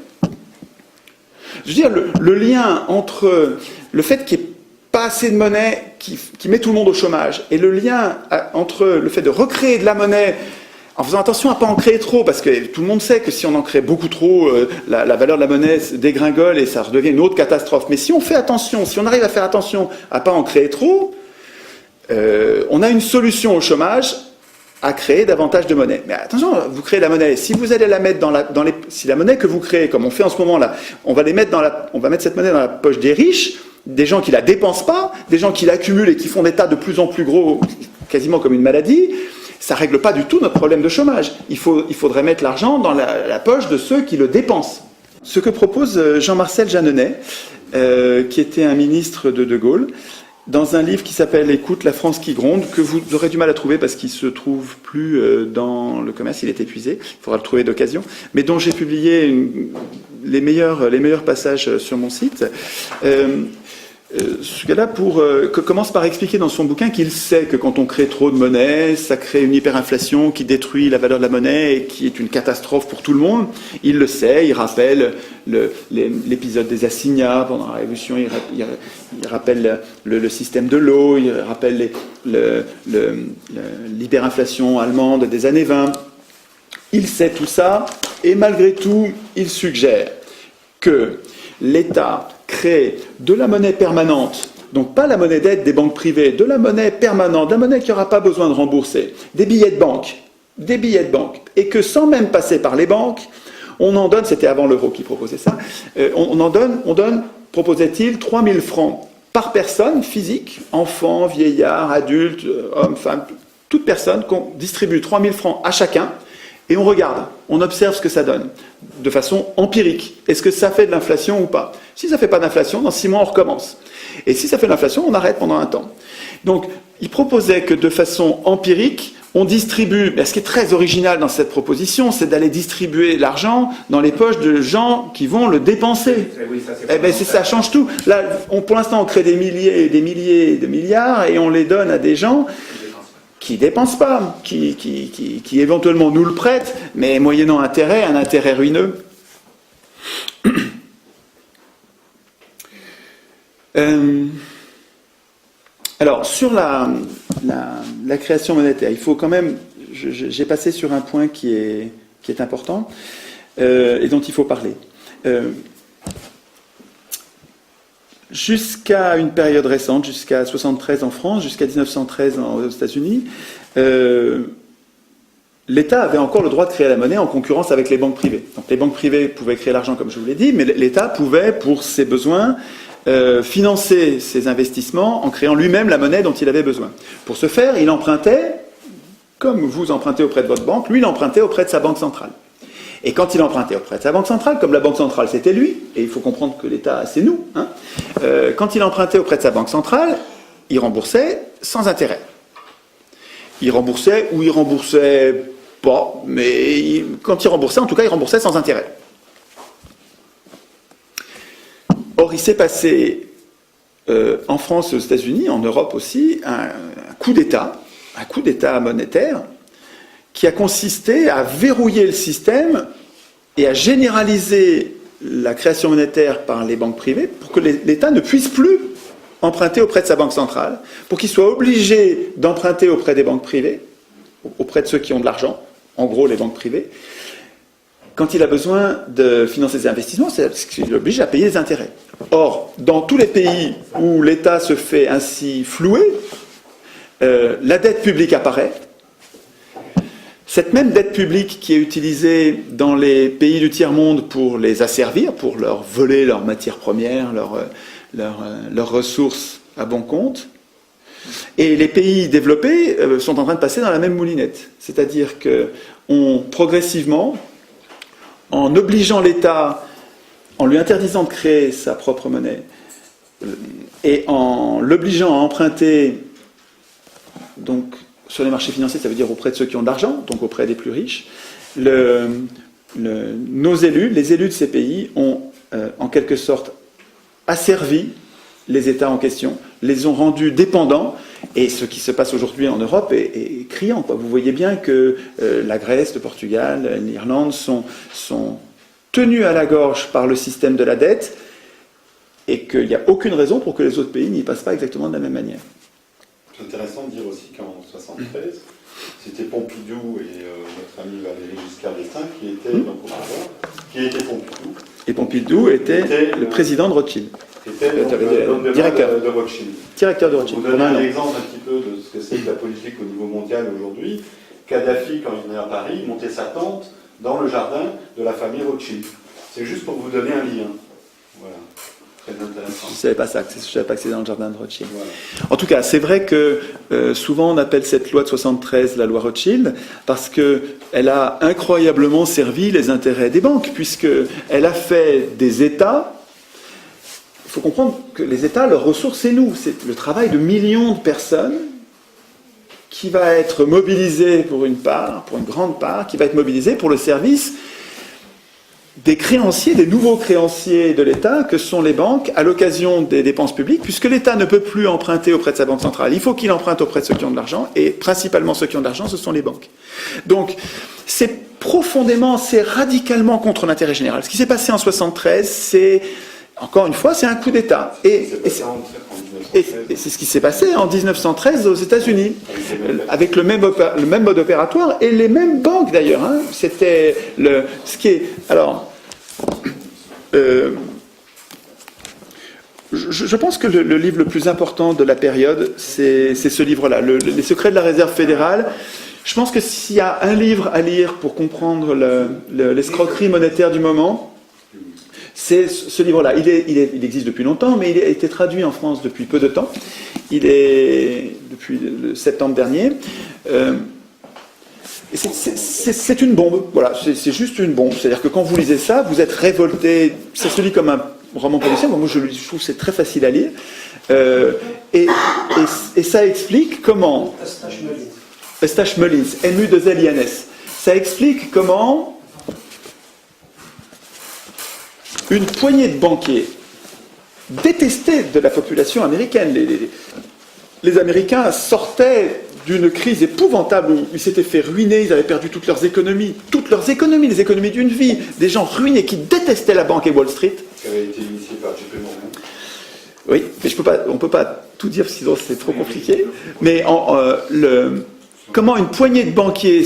Speaker 1: Je veux dire, le lien entre le fait qu'il n'y ait pas assez de monnaie qui met tout le monde au chômage, et le lien entre le fait de recréer de la monnaie en faisant attention à ne pas en créer trop, parce que tout le monde sait que si on en crée beaucoup trop, la valeur de la monnaie dégringole et ça redevient une autre catastrophe. Mais si on fait attention, si on arrive à faire attention à ne pas en créer trop, on a une solution au chômage à créer davantage de monnaie. Mais attention, vous créez la monnaie. Si vous allez la mettre si la monnaie que vous créez, comme on fait en ce moment là, on va mettre cette monnaie dans la poche des riches, des gens qui la dépensent pas, des gens qui l'accumulent et qui font des tas de plus en plus gros, quasiment comme une maladie, ça règle pas du tout notre problème de chômage. Il faudrait mettre l'argent dans la poche de ceux qui le dépensent. Ce que propose Jean-Marcel Jeanneney, qui était un ministre de Gaulle, dans un livre qui s'appelle « Écoute, la France qui gronde », que vous aurez du mal à trouver parce qu'il ne se trouve plus dans le commerce, il est épuisé, il faudra le trouver d'occasion, mais dont j'ai publié les meilleurs passages sur mon site. Ce gars-là commence par expliquer dans son bouquin qu'il sait que quand on crée trop de monnaie, ça crée une hyperinflation qui détruit la valeur de la monnaie et qui est une catastrophe pour tout le monde. Il le sait, il rappelle l'épisode des assignats pendant la Révolution, il rappelle le système de l'eau, il rappelle l'hyperinflation allemande des années 20. Il sait tout ça et malgré tout, il suggère que l'État crée de la monnaie permanente, donc pas la monnaie d'aide des banques privées, de la monnaie permanente, de la monnaie qui n'aura pas besoin de rembourser, des billets de banque, et que sans même passer par les banques, on en donne, c'était avant l'euro qui proposait ça, on donne, proposait-il, 3 000 francs par personne physique, enfant, vieillard, adulte, homme, femme, toute personne, qu'on distribue 3 000 francs à chacun, et on regarde, on observe ce que ça donne, de façon empirique. Est-ce que ça fait de l'inflation ou pas? Si ça ne fait pas d'inflation, dans 6 mois, on recommence. Et si ça fait de l'inflation, on arrête pendant un temps. Donc, il proposait que de façon empirique, on distribue, ce qui est très original dans cette proposition, c'est d'aller distribuer l'argent dans les poches de gens qui vont le dépenser.
Speaker 3: Oui, ça,
Speaker 1: Ça change tout. Là, pour l'instant, on crée des milliers de milliards et on les donne à des gens qui ne dépensent pas, qui éventuellement nous le prêtent, mais moyennant intérêt, un intérêt ruineux. Alors, sur la création monétaire, il faut quand même... J'ai passé sur un point qui est important et dont il faut parler. Jusqu'à une période récente, jusqu'à 1973 en France, jusqu'à 1913 aux États-Unis, l'État avait encore le droit de créer la monnaie en concurrence avec les banques privées. Donc les banques privées pouvaient créer l'argent, comme je vous l'ai dit, mais l'État pouvait, pour ses besoins, financer ses investissements en créant lui-même la monnaie dont il avait besoin. Pour ce faire, il empruntait, comme vous empruntez auprès de votre banque, lui il empruntait auprès de sa banque centrale. Et quand il empruntait auprès de sa banque centrale, comme la banque centrale c'était lui, et il faut comprendre que l'État c'est nous, quand il empruntait auprès de sa banque centrale, il remboursait sans intérêt. Il remboursait ou il remboursait pas, mais quand il remboursait, en tout cas il remboursait sans intérêt. Or, il s'est passé en France et aux États-Unis, en Europe aussi, un coup d'État monétaire qui a consisté à verrouiller le système et à généraliser la création monétaire par les banques privées pour que l'État ne puisse plus emprunter auprès de sa banque centrale, pour qu'il soit obligé d'emprunter auprès des banques privées, auprès de ceux qui ont de l'argent, en gros les banques privées, quand il a besoin de financer ses investissements, c'est qu'il l'oblige à payer les intérêts. Or, dans tous les pays où l'État se fait ainsi flouer, la dette publique apparaît. Cette même dette publique qui est utilisée dans les pays du tiers-monde pour les asservir, pour leur voler leurs matières premières, leurs ressources à bon compte, et les pays développés sont en train de passer dans la même moulinette. C'est-à-dire qu'on, progressivement, en obligeant l'État, en lui interdisant de créer sa propre monnaie, et en l'obligeant à emprunter, donc sur les marchés financiers, ça veut dire auprès de ceux qui ont de l'argent, donc auprès des plus riches, nos élus, les élus de ces pays, ont en quelque sorte asservi les États en question, les ont rendus dépendants, et ce qui se passe aujourd'hui en Europe est criant, quoi. Vous voyez bien que la Grèce, le Portugal, l'Irlande sont tenus à la gorge par le système de la dette, et qu'il n'y a aucune raison pour que les autres pays n'y passent pas exactement de la même manière.
Speaker 4: C'est intéressant de dire aussi qu'en 1973, c'était Pompidou et notre ami Valéry Giscard d'Estaing qui étaient donc au pouvoir, qui était Pompidou.
Speaker 1: Et Pompidou était le président de Rothschild.
Speaker 4: Était le directeur de Rothschild.
Speaker 1: Directeur de Rothschild.
Speaker 4: Pour vous donner un exemple un petit peu de ce que c'est que la politique au niveau mondial aujourd'hui, Kadhafi, quand il venait à Paris, montait sa tente dans le jardin de la famille Rothschild. C'est juste pour vous donner un lien. Voilà. Très intéressant. Je ne savais pas ça, je ne savais pas que c'était dans le jardin de Rothschild. Voilà. En tout cas, c'est vrai que souvent on appelle cette loi de 73 la loi Rothschild parce qu'elle a incroyablement servi les intérêts des banques, puisqu'elle a fait des États. Il faut comprendre que les États, leur ressource, c'est nous. C'est le travail de millions de personnes qui va être mobilisé pour une grande part, qui va être mobilisé pour le service des créanciers, des nouveaux créanciers de l'État, que sont les banques, à l'occasion des dépenses publiques, puisque l'État ne peut plus emprunter auprès de sa banque centrale. Il faut qu'il emprunte auprès de ceux qui ont de l'argent, et principalement ceux qui ont de l'argent, ce sont les banques. Donc, c'est radicalement contre l'intérêt général. Ce qui s'est passé en 1973, c'est, encore une fois, c'est un coup d'État. Et c'est ce qui s'est passé en 1913 aux États-Unis, avec le même mode opératoire et les mêmes banques d'ailleurs. C'était ce qui est. Alors, je pense que le livre le plus important de la période, c'est ce livre-là, Les secrets de la réserve fédérale. Je pense que s'il y a un livre à lire pour comprendre l'escroquerie monétaire du moment, c'est ce livre-là. Il existe depuis longtemps, mais il a été traduit en France depuis peu de temps. Il est depuis le septembre dernier. C'est une bombe. Voilà, c'est juste une bombe. C'est-à-dire que quand vous lisez ça, vous êtes révolté. Ça se lit comme un roman policier. Moi, je trouve que c'est très facile à lire. Et ça explique comment.
Speaker 1: Eustache Mullins, MU2LINS. Ça explique comment une poignée de banquiers détestés de la population américaine. Les Américains sortaient d'une crise épouvantable où ils s'étaient fait ruiner, ils avaient perdu toutes leurs économies, les économies d'une vie, des gens ruinés qui détestaient la banque et Wall Street.
Speaker 4: Qui avait été initié par JP Morgan.
Speaker 1: Oui, mais on ne peut pas tout dire sinon c'est trop compliqué. Mais comment une poignée de banquiers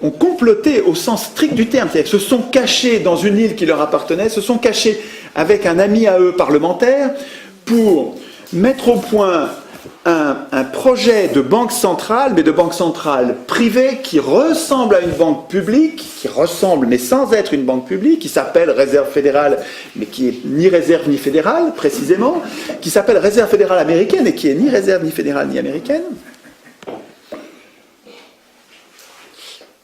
Speaker 1: ont comploté au sens strict du terme, c'est-à-dire se sont cachés dans une île qui leur appartenait, se sont cachés avec un ami à eux parlementaire pour mettre au point un projet de banque centrale, mais de banque centrale privée qui ressemble à une banque publique, qui ressemble mais sans être une banque publique, qui s'appelle Réserve fédérale, mais qui est ni réserve ni fédérale précisément, qui s'appelle Réserve fédérale américaine et qui est ni réserve ni fédérale ni américaine.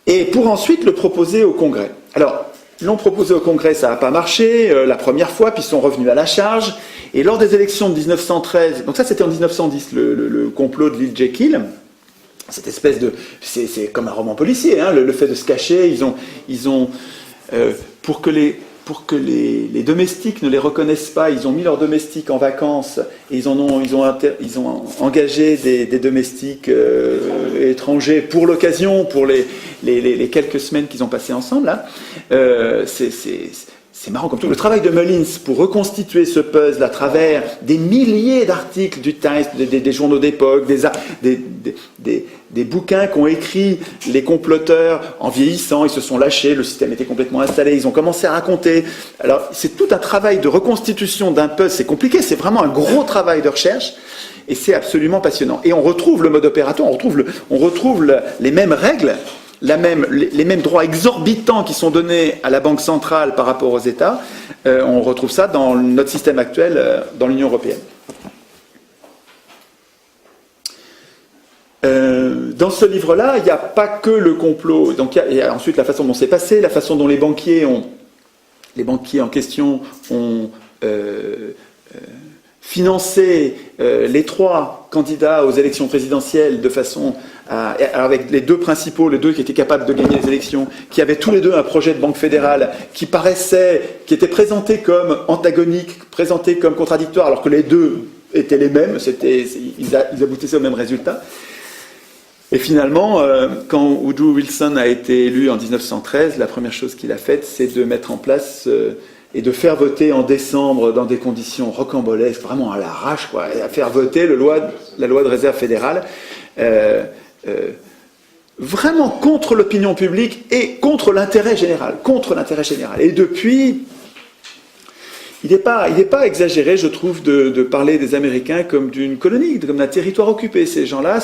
Speaker 1: Et pour ensuite le proposer au Congrès. Alors, ils l'ont proposé au Congrès, ça n'a pas marché la première fois, puis ils sont revenus à la charge. Et lors des élections de 1913, donc ça c'était en 1910, le complot de l'île Jekyll, cette espèce de... C'est comme un roman policier, hein, le fait de se cacher, ils ont pour que les domestiques ne les reconnaissent pas, ils ont mis leurs domestiques en vacances et ils ont engagé des domestiques étrangers pour l'occasion, pour les quelques semaines qu'ils ont passées ensemble. Là. C'est marrant comme tout. Le travail de Mullins pour reconstituer ce puzzle à travers des milliers d'articles du Times, des journaux d'époque, des bouquins qu'ont écrit les comploteurs en vieillissant, ils se sont lâchés, le système était complètement installé, ils ont commencé à raconter. Alors c'est tout un travail de reconstitution d'un puzzle, c'est compliqué, c'est vraiment un gros travail de recherche et c'est absolument passionnant. Et on retrouve le mode opératoire, on retrouve les mêmes règles, les mêmes droits exorbitants qui sont donnés à la Banque centrale par rapport aux États, on retrouve ça dans notre système actuel, dans l'Union européenne. Dans ce livre-là, il n'y a pas que le complot. Donc il y a ensuite la façon dont c'est passé, la façon dont les banquiers en question ont financé les trois candidats aux élections présidentielles de façon avec les deux principaux, les deux qui étaient capables de gagner les élections, qui avaient tous les deux un projet de banque fédérale qui était présenté comme antagonique, présenté comme contradictoire, alors que les deux étaient les mêmes, ils aboutissaient au même résultat. Et finalement, quand Woodrow Wilson a été élu en 1913, la première chose qu'il a faite, c'est de mettre en place et de faire voter en décembre dans des conditions rocambolesques, vraiment à l'arrache, quoi, à faire voter la loi de réserve fédérale, vraiment contre l'opinion publique et contre l'intérêt général. Et depuis, il n'est pas exagéré, je trouve, de parler des Américains comme d'une colonie, comme d'un territoire occupé. Ces gens-là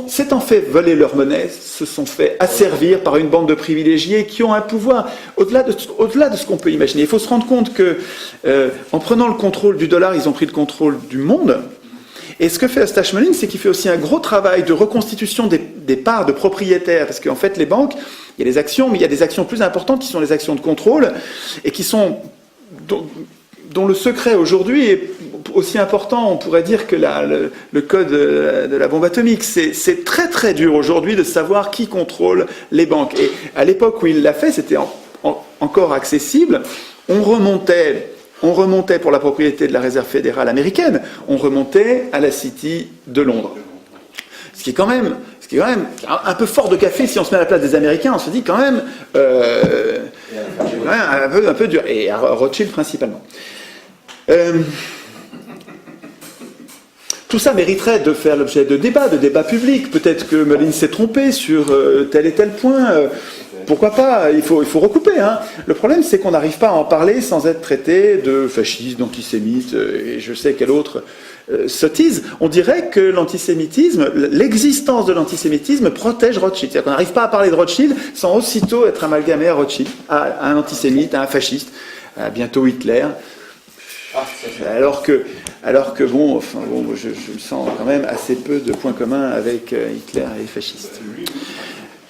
Speaker 1: s'étant fait voler leur monnaie, se sont fait asservir par une bande de privilégiés qui ont un pouvoir au-delà de ce qu'on peut imaginer. Il faut se rendre compte que, en prenant le contrôle du dollar, ils ont pris le contrôle du monde. Et ce que fait Eustache Mullins, c'est qu'il fait aussi un gros travail de reconstitution des parts de propriétaires, parce qu'en fait, les banques, il y a des actions, mais il y a des actions plus importantes qui sont les actions de contrôle, et dont le secret aujourd'hui est aussi important, on pourrait dire, que le code de la bombe atomique. C'est très très dur aujourd'hui de savoir qui contrôle les banques. Et à l'époque où il l'a fait, c'était encore accessible. On remontait pour la propriété de la réserve fédérale américaine, on remontait à la City de Londres. Ce qui est quand même un peu fort de café si on se met à la place des Américains, on se dit quand même un peu dur. Et à Rothschild principalement. Tout ça mériterait de faire l'objet de débats publics. Peut-être que Mullins s'est trompé sur tel et tel point. Pourquoi pas, il faut recouper. Hein. Le problème, c'est qu'on n'arrive pas à en parler sans être traité de fasciste, d'antisémite, et je sais quelle autre sottise. On dirait que l'antisémitisme, l'existence de l'antisémitisme protège Rothschild. C'est-à-dire qu'on n'arrive pas à parler de Rothschild sans aussitôt être amalgamé à Rothschild, à un antisémite, à un fasciste, à bientôt Hitler. Alors que je me sens quand même assez peu de points communs avec Hitler et les fascistes.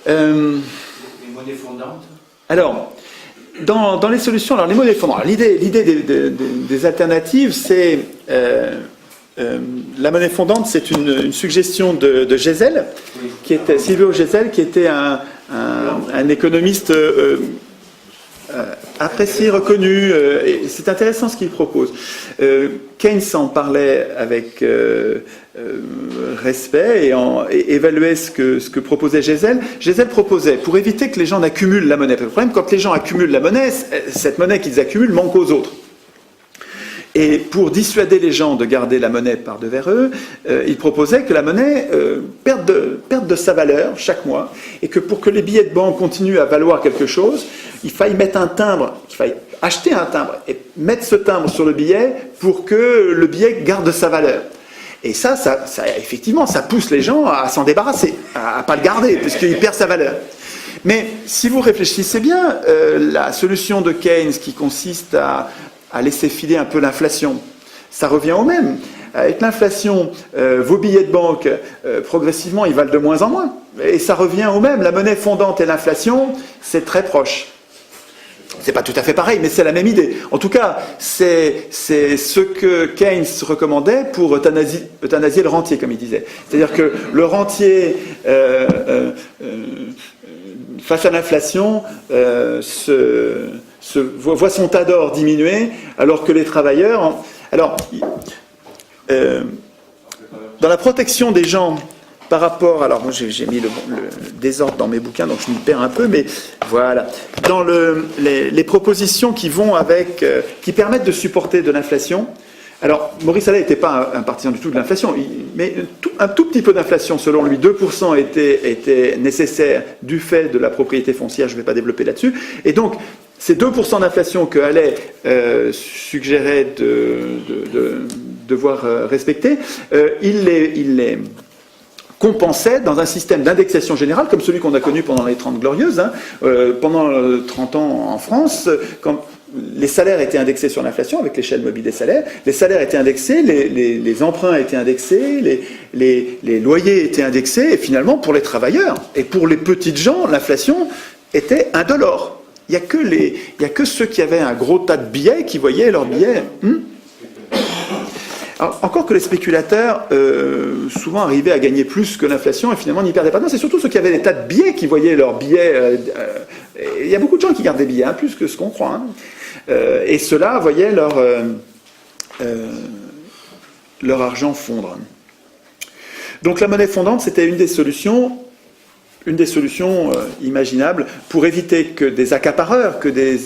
Speaker 2: Les monnaies fondantes.
Speaker 1: Alors, dans les solutions, alors les monnaies fondantes, l'idée des alternatives, c'est La monnaie fondante, c'est une suggestion de Gesell, qui était Silvio Gesell, qui était un économiste apprécié, reconnu. Et c'est intéressant ce qu'il propose. Keynes en parlait avec respect et évaluait ce que proposait Gesell. Gesell proposait, pour éviter que les gens n'accumulent la monnaie, le problème, quand les gens accumulent la monnaie, cette monnaie qu'ils accumulent manque aux autres. Et pour dissuader les gens de garder la monnaie par devers eux, il proposait que la monnaie perde de sa valeur chaque mois, et que pour que les billets de banque continuent à valoir quelque chose, il faille mettre un timbre, il faille acheter un timbre et mettre ce timbre sur le billet pour que le billet garde sa valeur. Et ça effectivement, ça pousse les gens à s'en débarrasser, à ne pas le garder, puisqu'il perd sa valeur. Mais si vous réfléchissez bien, la solution de Keynes qui consiste à laisser filer un peu l'inflation, ça revient au même. Avec l'inflation, vos billets de banque, progressivement, ils valent de moins en moins. Et ça revient au même. La monnaie fondante et l'inflation, c'est très proche. C'est pas tout à fait pareil, mais c'est la même idée. En tout cas, c'est ce que Keynes recommandait pour euthanasier le rentier, comme il disait. C'est-à-dire que le rentier, face à l'inflation, voit son tas d'or diminuer, alors que les travailleurs... Alors, dans la protection des gens par rapport... Alors, moi, j'ai mis le désordre dans mes bouquins, donc je m'y perds un peu, mais voilà. Dans les propositions qui vont avec... qui permettent de supporter de l'inflation... Alors, Maurice Allais n'était pas un partisan du tout de l'inflation, mais un tout petit peu d'inflation, selon lui, 2% était nécessaire du fait de la propriété foncière, je ne vais pas développer là-dessus. Et donc, ces 2% d'inflation que Allais suggérait de devoir respecter, il les compensait dans un système d'indexation générale, comme celui qu'on a connu pendant les 30 Glorieuses. Pendant 30 ans en France, quand les salaires étaient indexés sur l'inflation, avec l'échelle mobile des salaires, les salaires étaient indexés, les emprunts étaient indexés, les loyers étaient indexés, et finalement, pour les travailleurs et pour les petites gens, l'inflation était indolore. Il n'y a que ceux qui avaient un gros tas de billets qui voyaient leurs billets. Alors, encore que les spéculateurs souvent arrivaient à gagner plus que l'inflation et finalement n'y perdaient pas. Non, c'est surtout ceux qui avaient des tas de billets qui voyaient leurs billets. Il y a beaucoup de gens qui gardent des billets, plus que ce qu'on croit. Et ceux-là voyaient leur argent fondre. Donc la monnaie fondante, c'était une des solutions imaginables pour éviter que des accapareurs, que des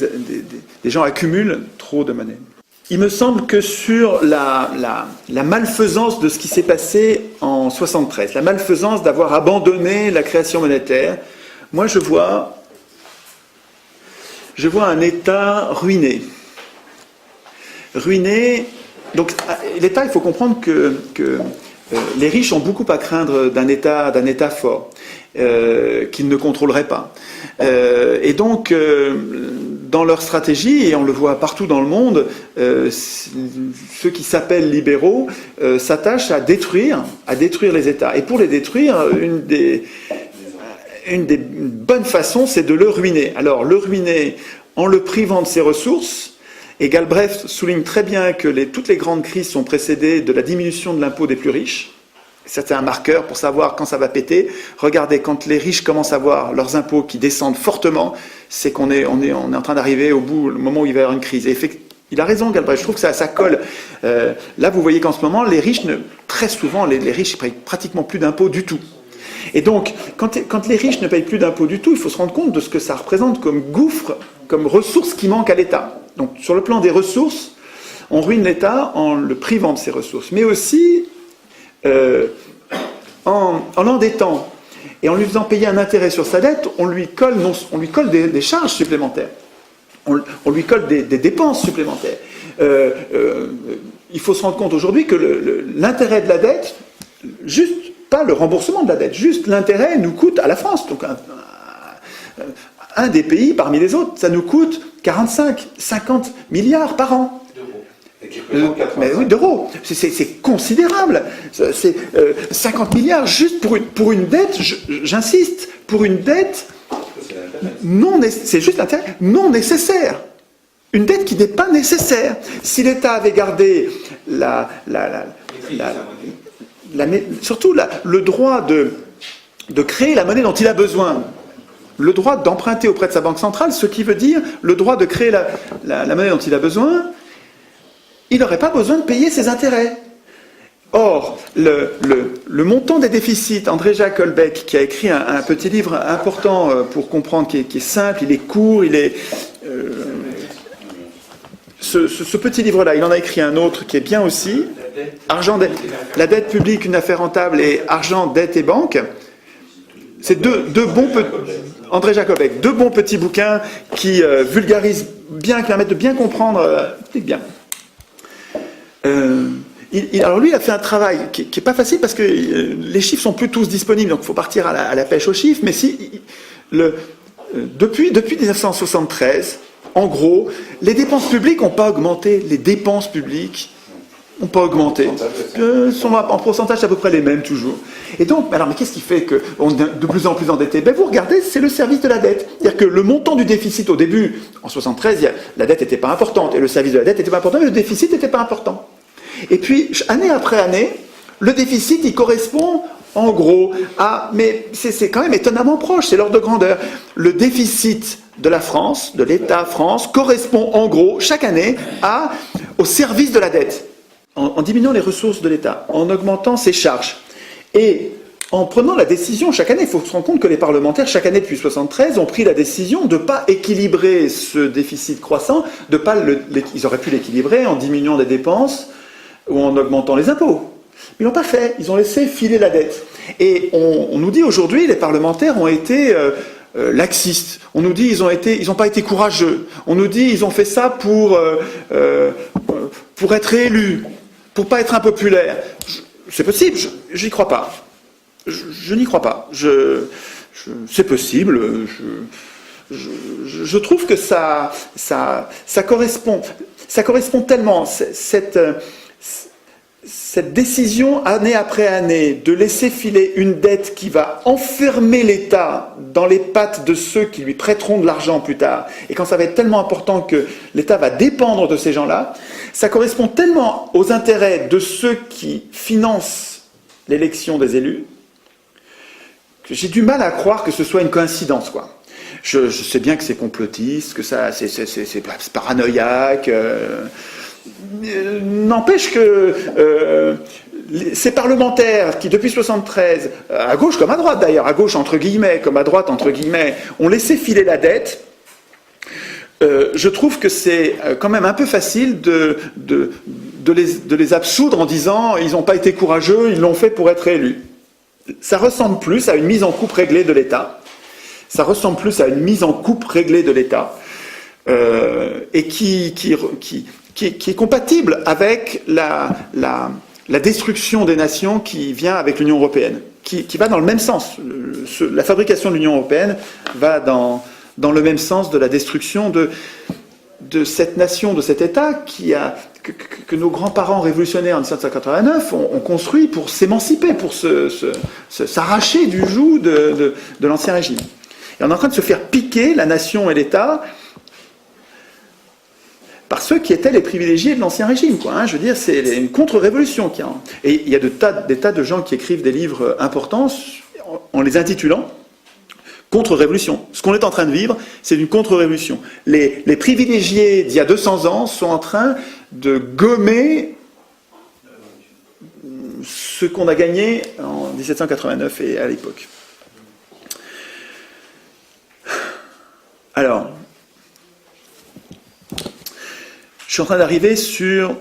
Speaker 1: gens accumulent trop de monnaie. Il me semble que sur la malfaisance de ce qui s'est passé en 73, la malfaisance d'avoir abandonné la création monétaire, moi je vois un État ruiné. Donc l'État, il faut comprendre que les riches ont beaucoup à craindre d'un État fort, qu'ils ne contrôleraient pas. Et donc, dans leur stratégie, et on le voit partout dans le monde, ceux qui s'appellent libéraux s'attachent à détruire les États. Et pour les détruire, une des bonnes façons, c'est de le ruiner. Alors, le ruiner en le privant de ses ressources. Et Galbraith souligne très bien que toutes les grandes crises sont précédées de la diminution de l'impôt des plus riches. C'est un marqueur pour savoir quand ça va péter. Regardez, quand les riches commencent à voir leurs impôts qui descendent fortement, c'est qu'on est en train d'arriver au moment où il va y avoir une crise. Et il a raison, Galbraith, je trouve que ça colle. Là, vous voyez qu'en ce moment, très souvent, les riches ne payent pratiquement plus d'impôts du tout. Et donc, quand les riches ne payent plus d'impôts du tout, il faut se rendre compte de ce que ça représente comme gouffre, comme ressources qui manquent à l'État. Donc, sur le plan des ressources, on ruine l'État en le privant de ses ressources, mais aussi en l'endettant et en lui faisant payer un intérêt sur sa dette, on lui colle des charges supplémentaires, on lui colle des dépenses supplémentaires. Il faut se rendre compte aujourd'hui que l'intérêt de la dette, juste pas le remboursement de la dette, juste l'intérêt nous coûte à la France, donc un des pays parmi les autres, ça nous coûte 45-50 milliards par an. Mais oui, d'euros. C'est considérable. C'est 50 milliards juste pour une dette, j'insiste, pour une dette c'est juste l'intérêt non nécessaire. Une dette qui n'est pas nécessaire. Si l'État avait gardé surtout le droit de créer la monnaie dont il a besoin. Le droit d'emprunter auprès de sa banque centrale, ce qui veut dire le droit de créer la monnaie dont il a besoin, il n'aurait pas besoin de payer ses intérêts. Or, le montant des déficits, André Jacques Holbeck, qui a écrit un petit livre important pour comprendre, qui est simple, il est court, ce petit livre-là, il en a écrit un autre qui est bien aussi, La dette publique, une affaire rentable, et Argent, dette et banque. C'est deux bons André Jacques Holbeck, deux bons petits bouquins qui vulgarisent bien, qui permettent de bien comprendre. Alors lui, il a fait un travail qui n'est pas facile parce que les chiffres sont plus tous disponibles, donc il faut partir à la pêche aux chiffres. Mais depuis 1973, en gros, les dépenses publiques n'ont pas augmenté. Les dépenses publiques n'ont pas augmenté. Sont en pourcentage à peu près les mêmes toujours. Et donc, alors, mais qu'est-ce qui fait qu'on est de plus en plus endetté? Vous regardez, c'est le service de la dette. C'est-à-dire que le montant du déficit au début, en 1973, la dette n'était pas importante et le service de la dette n'était pas important, mais le déficit n'était pas important. Et puis, année après année, le déficit, il correspond en gros à... Mais c'est quand même étonnamment proche, c'est l'ordre de grandeur. Le déficit de la France, de l'État France, correspond en gros, chaque année, au service de la dette. En diminuant les ressources de l'État, en augmentant ses charges. Et en prenant la décision, chaque année, il faut se rendre compte que les parlementaires, chaque année depuis 1973, ont pris la décision de ne pas équilibrer ce déficit croissant, ils auraient pu l'équilibrer en diminuant les dépenses ou en augmentant les impôts. Ils ne l'ont pas fait, ils ont laissé filer la dette. Et on nous dit aujourd'hui, les parlementaires ont été laxistes. On nous dit ils n'ont pas été courageux. On nous dit ils ont fait ça pour être élus, pour pas être impopulaire. C'est possible, j'y crois pas. Je n'y crois pas. C'est possible. Je trouve que ça correspond tellement cette décision, année après année, de laisser filer une dette qui va enfermer l'État dans les pattes de ceux qui lui prêteront de l'argent plus tard, et quand ça va être tellement important que l'État va dépendre de ces gens-là, ça correspond tellement aux intérêts de ceux qui financent l'élection des élus, que j'ai du mal à croire que ce soit une coïncidence, quoi. Je sais bien que c'est complotiste, que c'est paranoïaque... N'empêche que ces parlementaires qui, depuis 1973, à gauche comme à droite d'ailleurs, à gauche entre guillemets, comme à droite entre guillemets, ont laissé filer la dette, je trouve que c'est quand même un peu facile de les absoudre en disant ils n'ont pas été courageux, ils l'ont fait pour être élus. Ça ressemble plus à une mise en coupe réglée de l'État. Ça ressemble plus à une mise en coupe réglée de l'État et qui est compatible avec la destruction des nations qui vient avec l'Union européenne, qui va dans le même sens. La fabrication de l'Union européenne va dans le même sens de la destruction de cette nation, de cet État que nos grands-parents révolutionnaires en 1789 ont construit pour s'émanciper, pour s'arracher du joug de l'Ancien Régime. Et on est en train de se faire piquer la nation et l'État par ceux qui étaient les privilégiés de l'Ancien Régime, quoi, hein. Je veux dire, c'est une contre-révolution. Et il y a des tas de gens qui écrivent des livres importants en les intitulant contre-révolution. Ce qu'on est en train de vivre, c'est une contre-révolution. Les privilégiés d'il y a 200 ans sont en train de gommer ce qu'on a gagné en 1789 et à l'époque. Alors... je suis en train d'arriver sur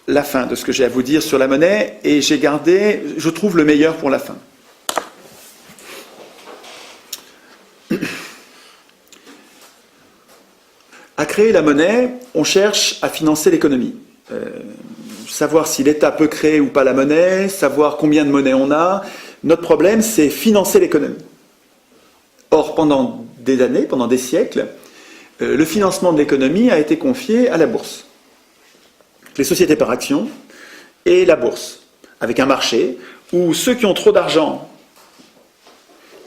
Speaker 1: la fin de ce que j'ai à vous dire sur la monnaie, et j'ai gardé, je trouve, le meilleur pour la fin. À créer la monnaie, on cherche à financer l'économie. Savoir si l'État peut créer ou pas la monnaie, savoir combien de monnaie on a. Notre problème, c'est financer l'économie. Or, pendant des années, pendant des siècles, le financement de l'économie a été confié à la bourse. Les sociétés par actions et la bourse, avec un marché où ceux qui ont trop d'argent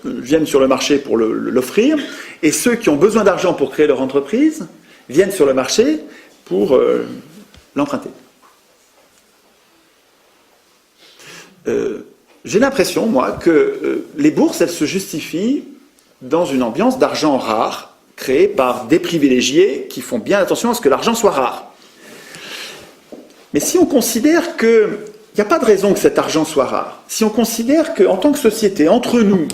Speaker 1: viennent sur le marché pour l'offrir, et ceux qui ont besoin d'argent pour créer leur entreprise viennent sur le marché pour l'emprunter. j'ai l'impression, moi, que les bourses, elles se justifient dans une ambiance d'argent rare, créée par des privilégiés qui font bien attention à ce que l'argent soit rare. Mais si on considère qu'il n'y a pas de raison que cet argent soit rare, si on considère qu'en tant que société, entre nous,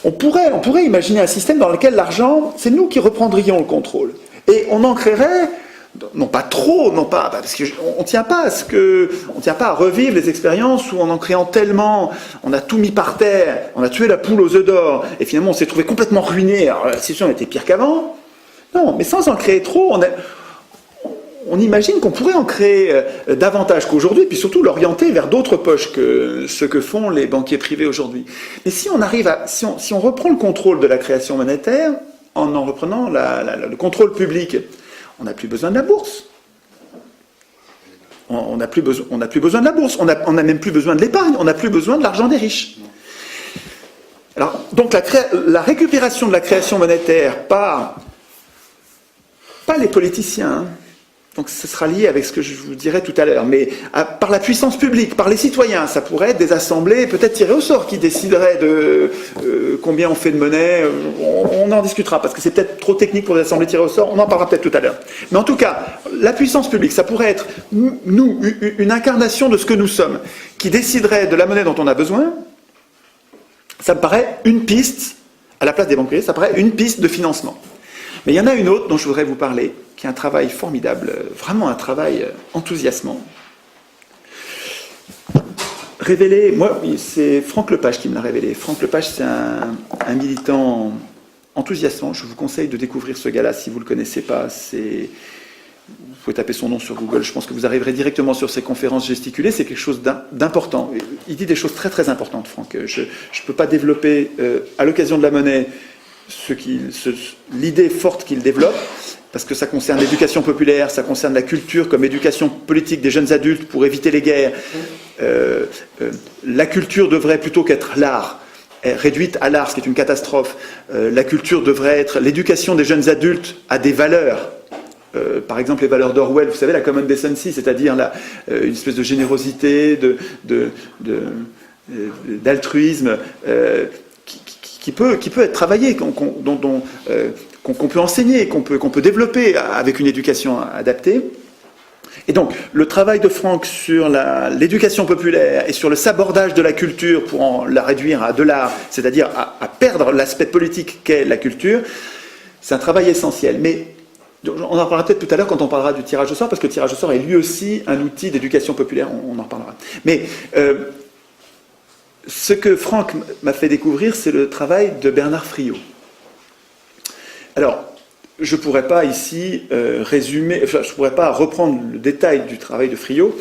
Speaker 1: on pourrait imaginer un système dans lequel l'argent, c'est nous qui reprendrions le contrôle. Et on en créerait, non pas trop, non pas, parce qu'on ne tient pas à revivre les expériences où en créant tellement, on a tout mis par terre, on a tué la poule aux œufs d'or, et finalement on s'est trouvé complètement ruiné, alors la situation était pire qu'avant. Non, mais sans en créer trop, on imagine qu'on pourrait en créer davantage qu'aujourd'hui, puis surtout l'orienter vers d'autres poches que ce que font les banquiers privés aujourd'hui. Mais si on reprend le contrôle de la création monétaire, en reprenant le contrôle public, on n'a plus besoin de la bourse. On n'a plus besoin de la bourse. On n'a même plus besoin de l'épargne. On n'a plus besoin de l'argent des riches. Alors, donc la récupération de la création monétaire par pas les politiciens, donc ce sera lié avec ce que je vous dirai tout à l'heure, mais par la puissance publique, par les citoyens, ça pourrait être des assemblées peut-être tirées au sort qui décideraient de combien on fait de monnaie, on en discutera parce que c'est peut-être trop technique pour des assemblées tirées au sort, on en parlera peut-être tout à l'heure. Mais en tout cas, la puissance publique, ça pourrait être nous, une incarnation de ce que nous sommes, qui déciderait de la monnaie dont on a besoin. Ça me paraît une piste, à la place des banques privées, ça paraît une piste de financement. Mais il y en a une autre dont je voudrais vous parler, qui est un travail formidable, vraiment un travail enthousiasmant. Révélé, moi, c'est Franck Lepage qui me l'a révélé. Franck Lepage, c'est un militant enthousiasmant. Je vous conseille de découvrir ce gars-là si vous ne le connaissez pas. Vous pouvez taper son nom sur Google, je pense que vous arriverez directement sur ses conférences gesticulées, c'est quelque chose d'important. Il dit des choses très très importantes, Franck. Je ne peux pas développer, à l'occasion de la monnaie, l'idée forte qu'il développe, parce que ça concerne l'éducation populaire, ça concerne la culture comme éducation politique des jeunes adultes pour éviter les guerres. La culture devrait, plutôt qu'être l'art, réduite à l'art, ce qui est une catastrophe, la culture devrait être l'éducation des jeunes adultes à des valeurs. Par exemple, les valeurs d'Orwell, vous savez, la common decency, c'est-à-dire une espèce de générosité, d'altruisme, qui peut être travaillé, qu'on peut enseigner, qu'on peut développer avec une éducation adaptée. Et donc, le travail de Franck sur l'éducation populaire et sur le sabordage de la culture pour la réduire à de l'art, c'est-à-dire à perdre l'aspect politique qu'est la culture, c'est un travail essentiel. Mais on en parlera peut-être tout à l'heure quand on parlera du tirage au sort, parce que le tirage au sort est lui aussi un outil d'éducation populaire, on en reparlera. Mais ce que Franck m'a fait découvrir, c'est le travail de Bernard Friot. Alors, je ne pourrais pas ici résumer, je ne pourrais pas reprendre le détail du travail de Friot.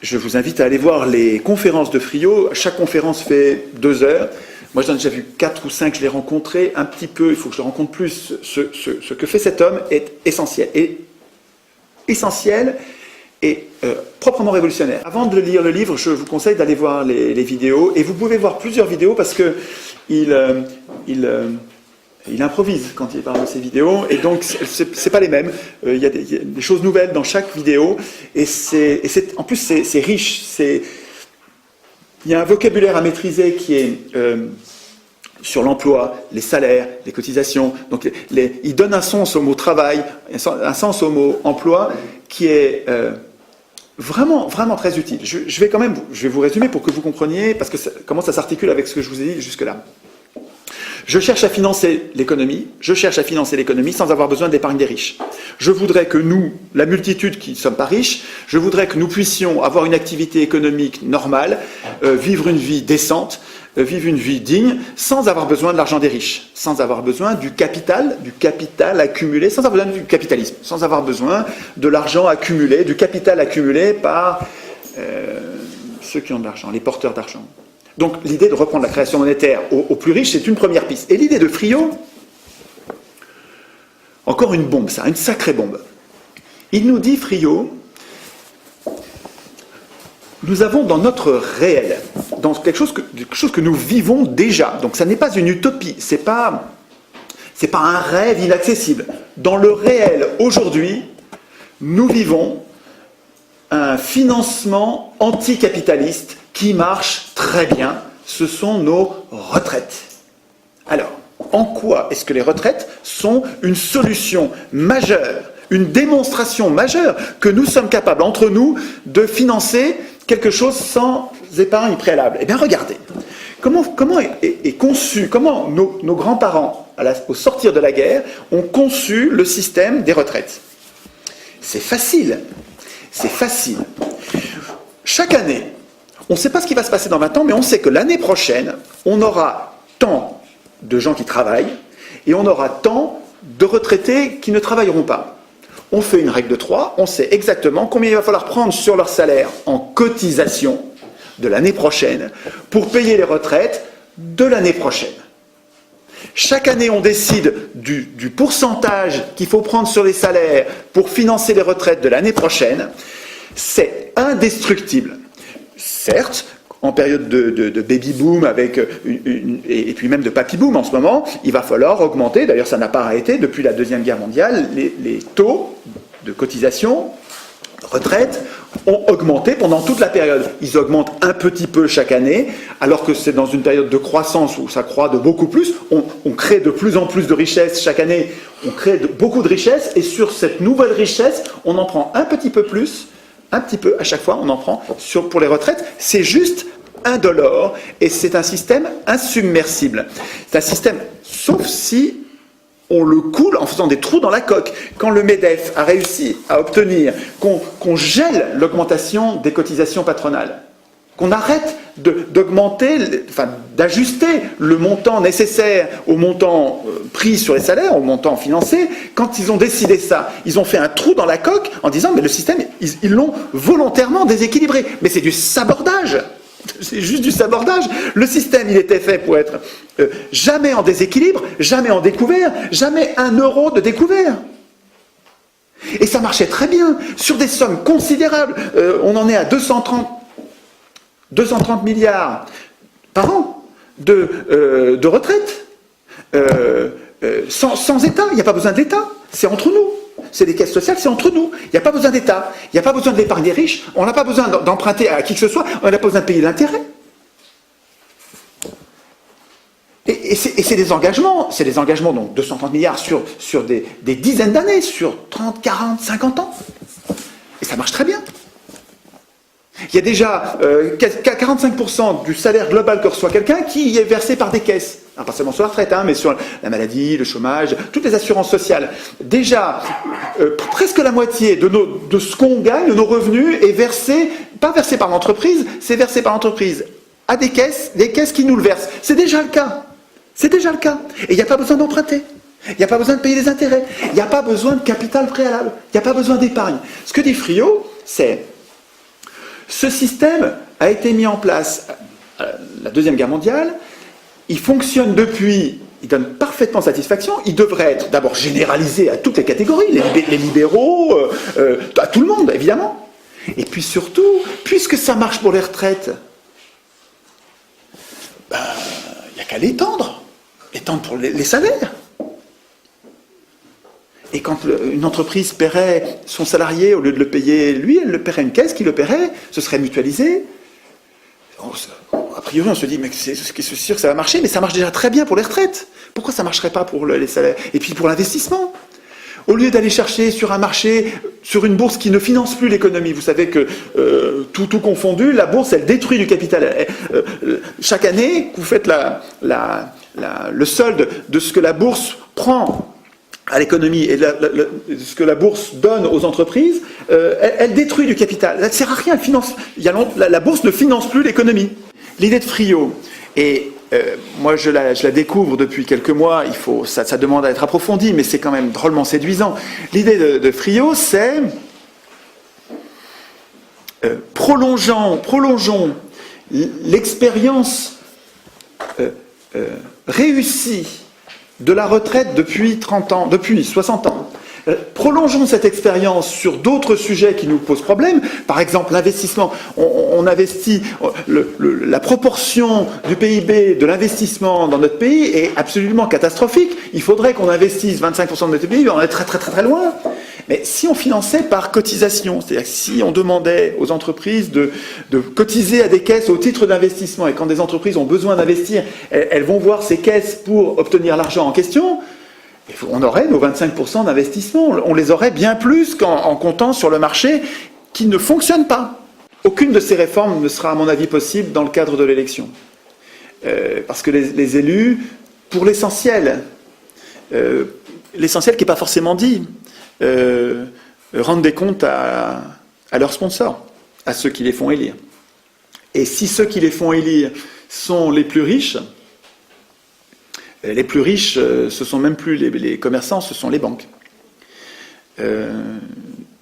Speaker 1: Je vous invite à aller voir les conférences de Friot. Chaque conférence fait 2 heures. Moi, j'en ai déjà vu 4 ou 5, je l'ai rencontré un petit peu, il faut que je le rencontre plus. Ce que fait cet homme est essentiel. Et proprement révolutionnaire. Avant de lire le livre, je vous conseille d'aller voir les vidéos, et vous pouvez voir plusieurs vidéos parce que il improvise quand il parle de ces vidéos, et donc c'est pas les mêmes. Il y a des choses nouvelles dans chaque vidéo, et en plus c'est riche. Il y a un vocabulaire à maîtriser qui est sur l'emploi, les salaires, les cotisations. Donc il donne un sens au mot travail, un sens au mot emploi qui est vraiment, vraiment très utile. Je vais vous résumer pour que vous compreniez, parce que comment ça s'articule avec ce que je vous ai dit jusque-là. Je cherche à financer l'économie sans avoir besoin d'épargne des riches. Je voudrais que nous, la multitude qui ne sommes pas riches, je voudrais que nous puissions avoir une activité économique normale, vivre une vie décente, vivre une vie digne, sans avoir besoin de l'argent des riches, sans avoir besoin du capital accumulé, sans avoir besoin du capitalisme, sans avoir besoin de l'argent accumulé, du capital accumulé par ceux qui ont de l'argent, les porteurs d'argent. Donc l'idée de reprendre la création monétaire aux plus riches, c'est une première piste. Et l'idée de Friot, encore une bombe, ça, une sacrée bombe. Il nous dit, Friot, nous avons dans notre réel, dans quelque chose que nous vivons déjà, donc ça n'est pas une utopie, c'est pas un rêve inaccessible. Dans le réel, aujourd'hui, nous vivons un financement anticapitaliste qui marche très bien, ce sont nos retraites. Alors, en quoi est-ce que les retraites sont une solution majeure, une démonstration majeure que nous sommes capables, entre nous, de financer quelque chose sans épargne préalable? Eh bien, regardez, comment est conçu, comment nos grands-parents, au sortir de la guerre, ont conçu le système des retraites? C'est facile. C'est facile. Chaque année, on ne sait pas ce qui va se passer dans 20 ans, mais on sait que l'année prochaine, on aura tant de gens qui travaillent et on aura tant de retraités qui ne travailleront pas. On fait une règle de 3, on sait exactement combien il va falloir prendre sur leur salaire en cotisation de l'année prochaine pour payer les retraites de l'année prochaine. Chaque année, on décide du pourcentage qu'il faut prendre sur les salaires pour financer les retraites de l'année prochaine. C'est indestructible. Certes, en période de baby-boom et puis même de papy-boom en ce moment, il va falloir augmenter, d'ailleurs ça n'a pas arrêté depuis la Deuxième Guerre mondiale, les taux de cotisation retraite ont augmenté pendant toute la période. Ils augmentent un petit peu chaque année, alors que c'est dans une période de croissance où ça croît de beaucoup plus. On crée de plus en plus de richesses chaque année, on crée beaucoup de richesses, et sur cette nouvelle richesse, on en prend un petit peu plus, un petit peu à chaque fois, on en prend pour les retraites. C'est juste indolore, et c'est un système insubmersible. C'est un système, sauf si on le coule en faisant des trous dans la coque. Quand le MEDEF a réussi à obtenir qu'on gèle l'augmentation des cotisations patronales, qu'on arrête d'augmenter, d'ajuster le montant nécessaire au montant pris sur les salaires, au montant financé, quand ils ont décidé ça, ils ont fait un trou dans la coque en disant mais le système, ils l'ont volontairement déséquilibré. Mais c'est du sabordage. C'est juste du sabordage. Le système, il était fait pour être jamais en déséquilibre, jamais en découvert, jamais 1 euro de découvert. Et ça marchait très bien, sur des sommes considérables. On en est à 230 milliards par an de retraite. Sans État, il n'y a pas besoin de l'État, c'est entre nous. C'est des caisses sociales, c'est entre nous. Il n'y a pas besoin d'État, il n'y a pas besoin de l'épargne des riches, on n'a pas besoin d'emprunter à qui que ce soit, on n'a pas besoin de payer l'intérêt. Et c'est des engagements, donc 230 milliards sur des dizaines d'années, sur 30, 40, 50 ans. Et ça marche très bien. Il y a déjà 45% du salaire global que reçoit quelqu'un qui est versé par des caisses. Alors, pas seulement sur la retraite, mais sur la maladie, le chômage, toutes les assurances sociales. Déjà, presque la moitié de ce qu'on gagne, de nos revenus, est versé, pas versé par l'entreprise, c'est versé par l'entreprise à des caisses qui nous le versent. C'est déjà le cas. C'est déjà le cas. Et il n'y a pas besoin d'emprunter. Il n'y a pas besoin de payer les intérêts. Il n'y a pas besoin de capital préalable. Il n'y a pas besoin d'épargne. Ce que dit Friot, c'est ce système a été mis en place à la Deuxième Guerre mondiale. Il fonctionne depuis, il donne parfaitement satisfaction. Il devrait être d'abord généralisé à toutes les catégories, les libéraux, à tout le monde, évidemment. Et puis surtout, puisque ça marche pour les retraites, il n'y a qu'à l'étendre pour les salaires. Et quand une entreprise paierait son salarié, au lieu de le payer lui, elle le paierait une caisse qui le paierait, ce serait mutualisé. A priori, on se dit, mais c'est sûr que ça va marcher, mais ça marche déjà très bien pour les retraites. Pourquoi ça ne marcherait pas pour les salaires? Et puis pour l'investissement. Au lieu d'aller chercher sur un marché, sur une bourse qui ne finance plus l'économie, vous savez que tout confondu, la bourse, elle détruit du capital. Chaque année, vous faites le solde de ce que la bourse prend à l'économie et ce que la bourse donne aux entreprises, elle détruit du capital. Ça ne sert à rien, la bourse ne finance plus l'économie. L'idée de Friot, et moi je la découvre depuis quelques mois, ça demande à être approfondi, mais c'est quand même drôlement séduisant. L'idée de Friot, c'est prolongeons l'expérience réussie de la retraite depuis 60 ans. Prolongeons cette expérience sur d'autres sujets qui nous posent problème. Par exemple, l'investissement. On investit, la proportion du PIB de l'investissement dans notre pays est absolument catastrophique. Il faudrait qu'on investisse 25% de notre PIB, on est très très très très loin. Mais si on finançait par cotisation, c'est-à-dire que si on demandait aux entreprises de cotiser à des caisses au titre d'investissement, et quand des entreprises ont besoin d'investir, elles vont voir ces caisses pour obtenir l'argent en question, on aurait nos 25% d'investissement. On les aurait bien plus qu'en comptant sur le marché qui ne fonctionne pas. Aucune de ces réformes ne sera, à mon avis, possible dans le cadre de l'élection. Parce que les élus, pour l'essentiel qui n'est pas forcément dit, rendent des comptes à leurs sponsors, à ceux qui les font élire. Et si ceux qui les font élire sont les plus riches, ce sont même plus les commerçants, ce sont les banques.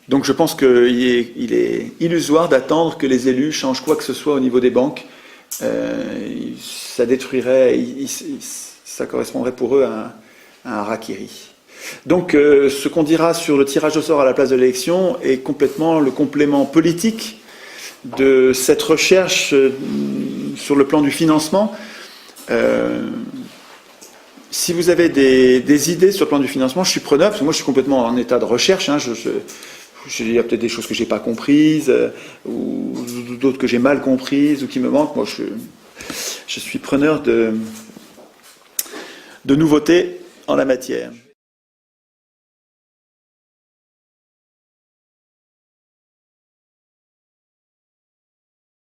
Speaker 1: Donc je pense qu'il est illusoire d'attendre que les élus changent quoi que ce soit au niveau des banques. Ça détruirait, ça correspondrait pour eux à un harakiri. Donc ce qu'on dira sur le tirage au sort à la place de l'élection est complètement le complément politique de cette recherche sur le plan du financement. Si vous avez des idées sur le plan du financement, je suis preneur, parce que moi je suis complètement en état de recherche. Il y a peut-être des choses que je n'ai pas comprises, ou d'autres que j'ai mal comprises, ou qui me manquent. Moi je suis preneur de nouveautés en la matière.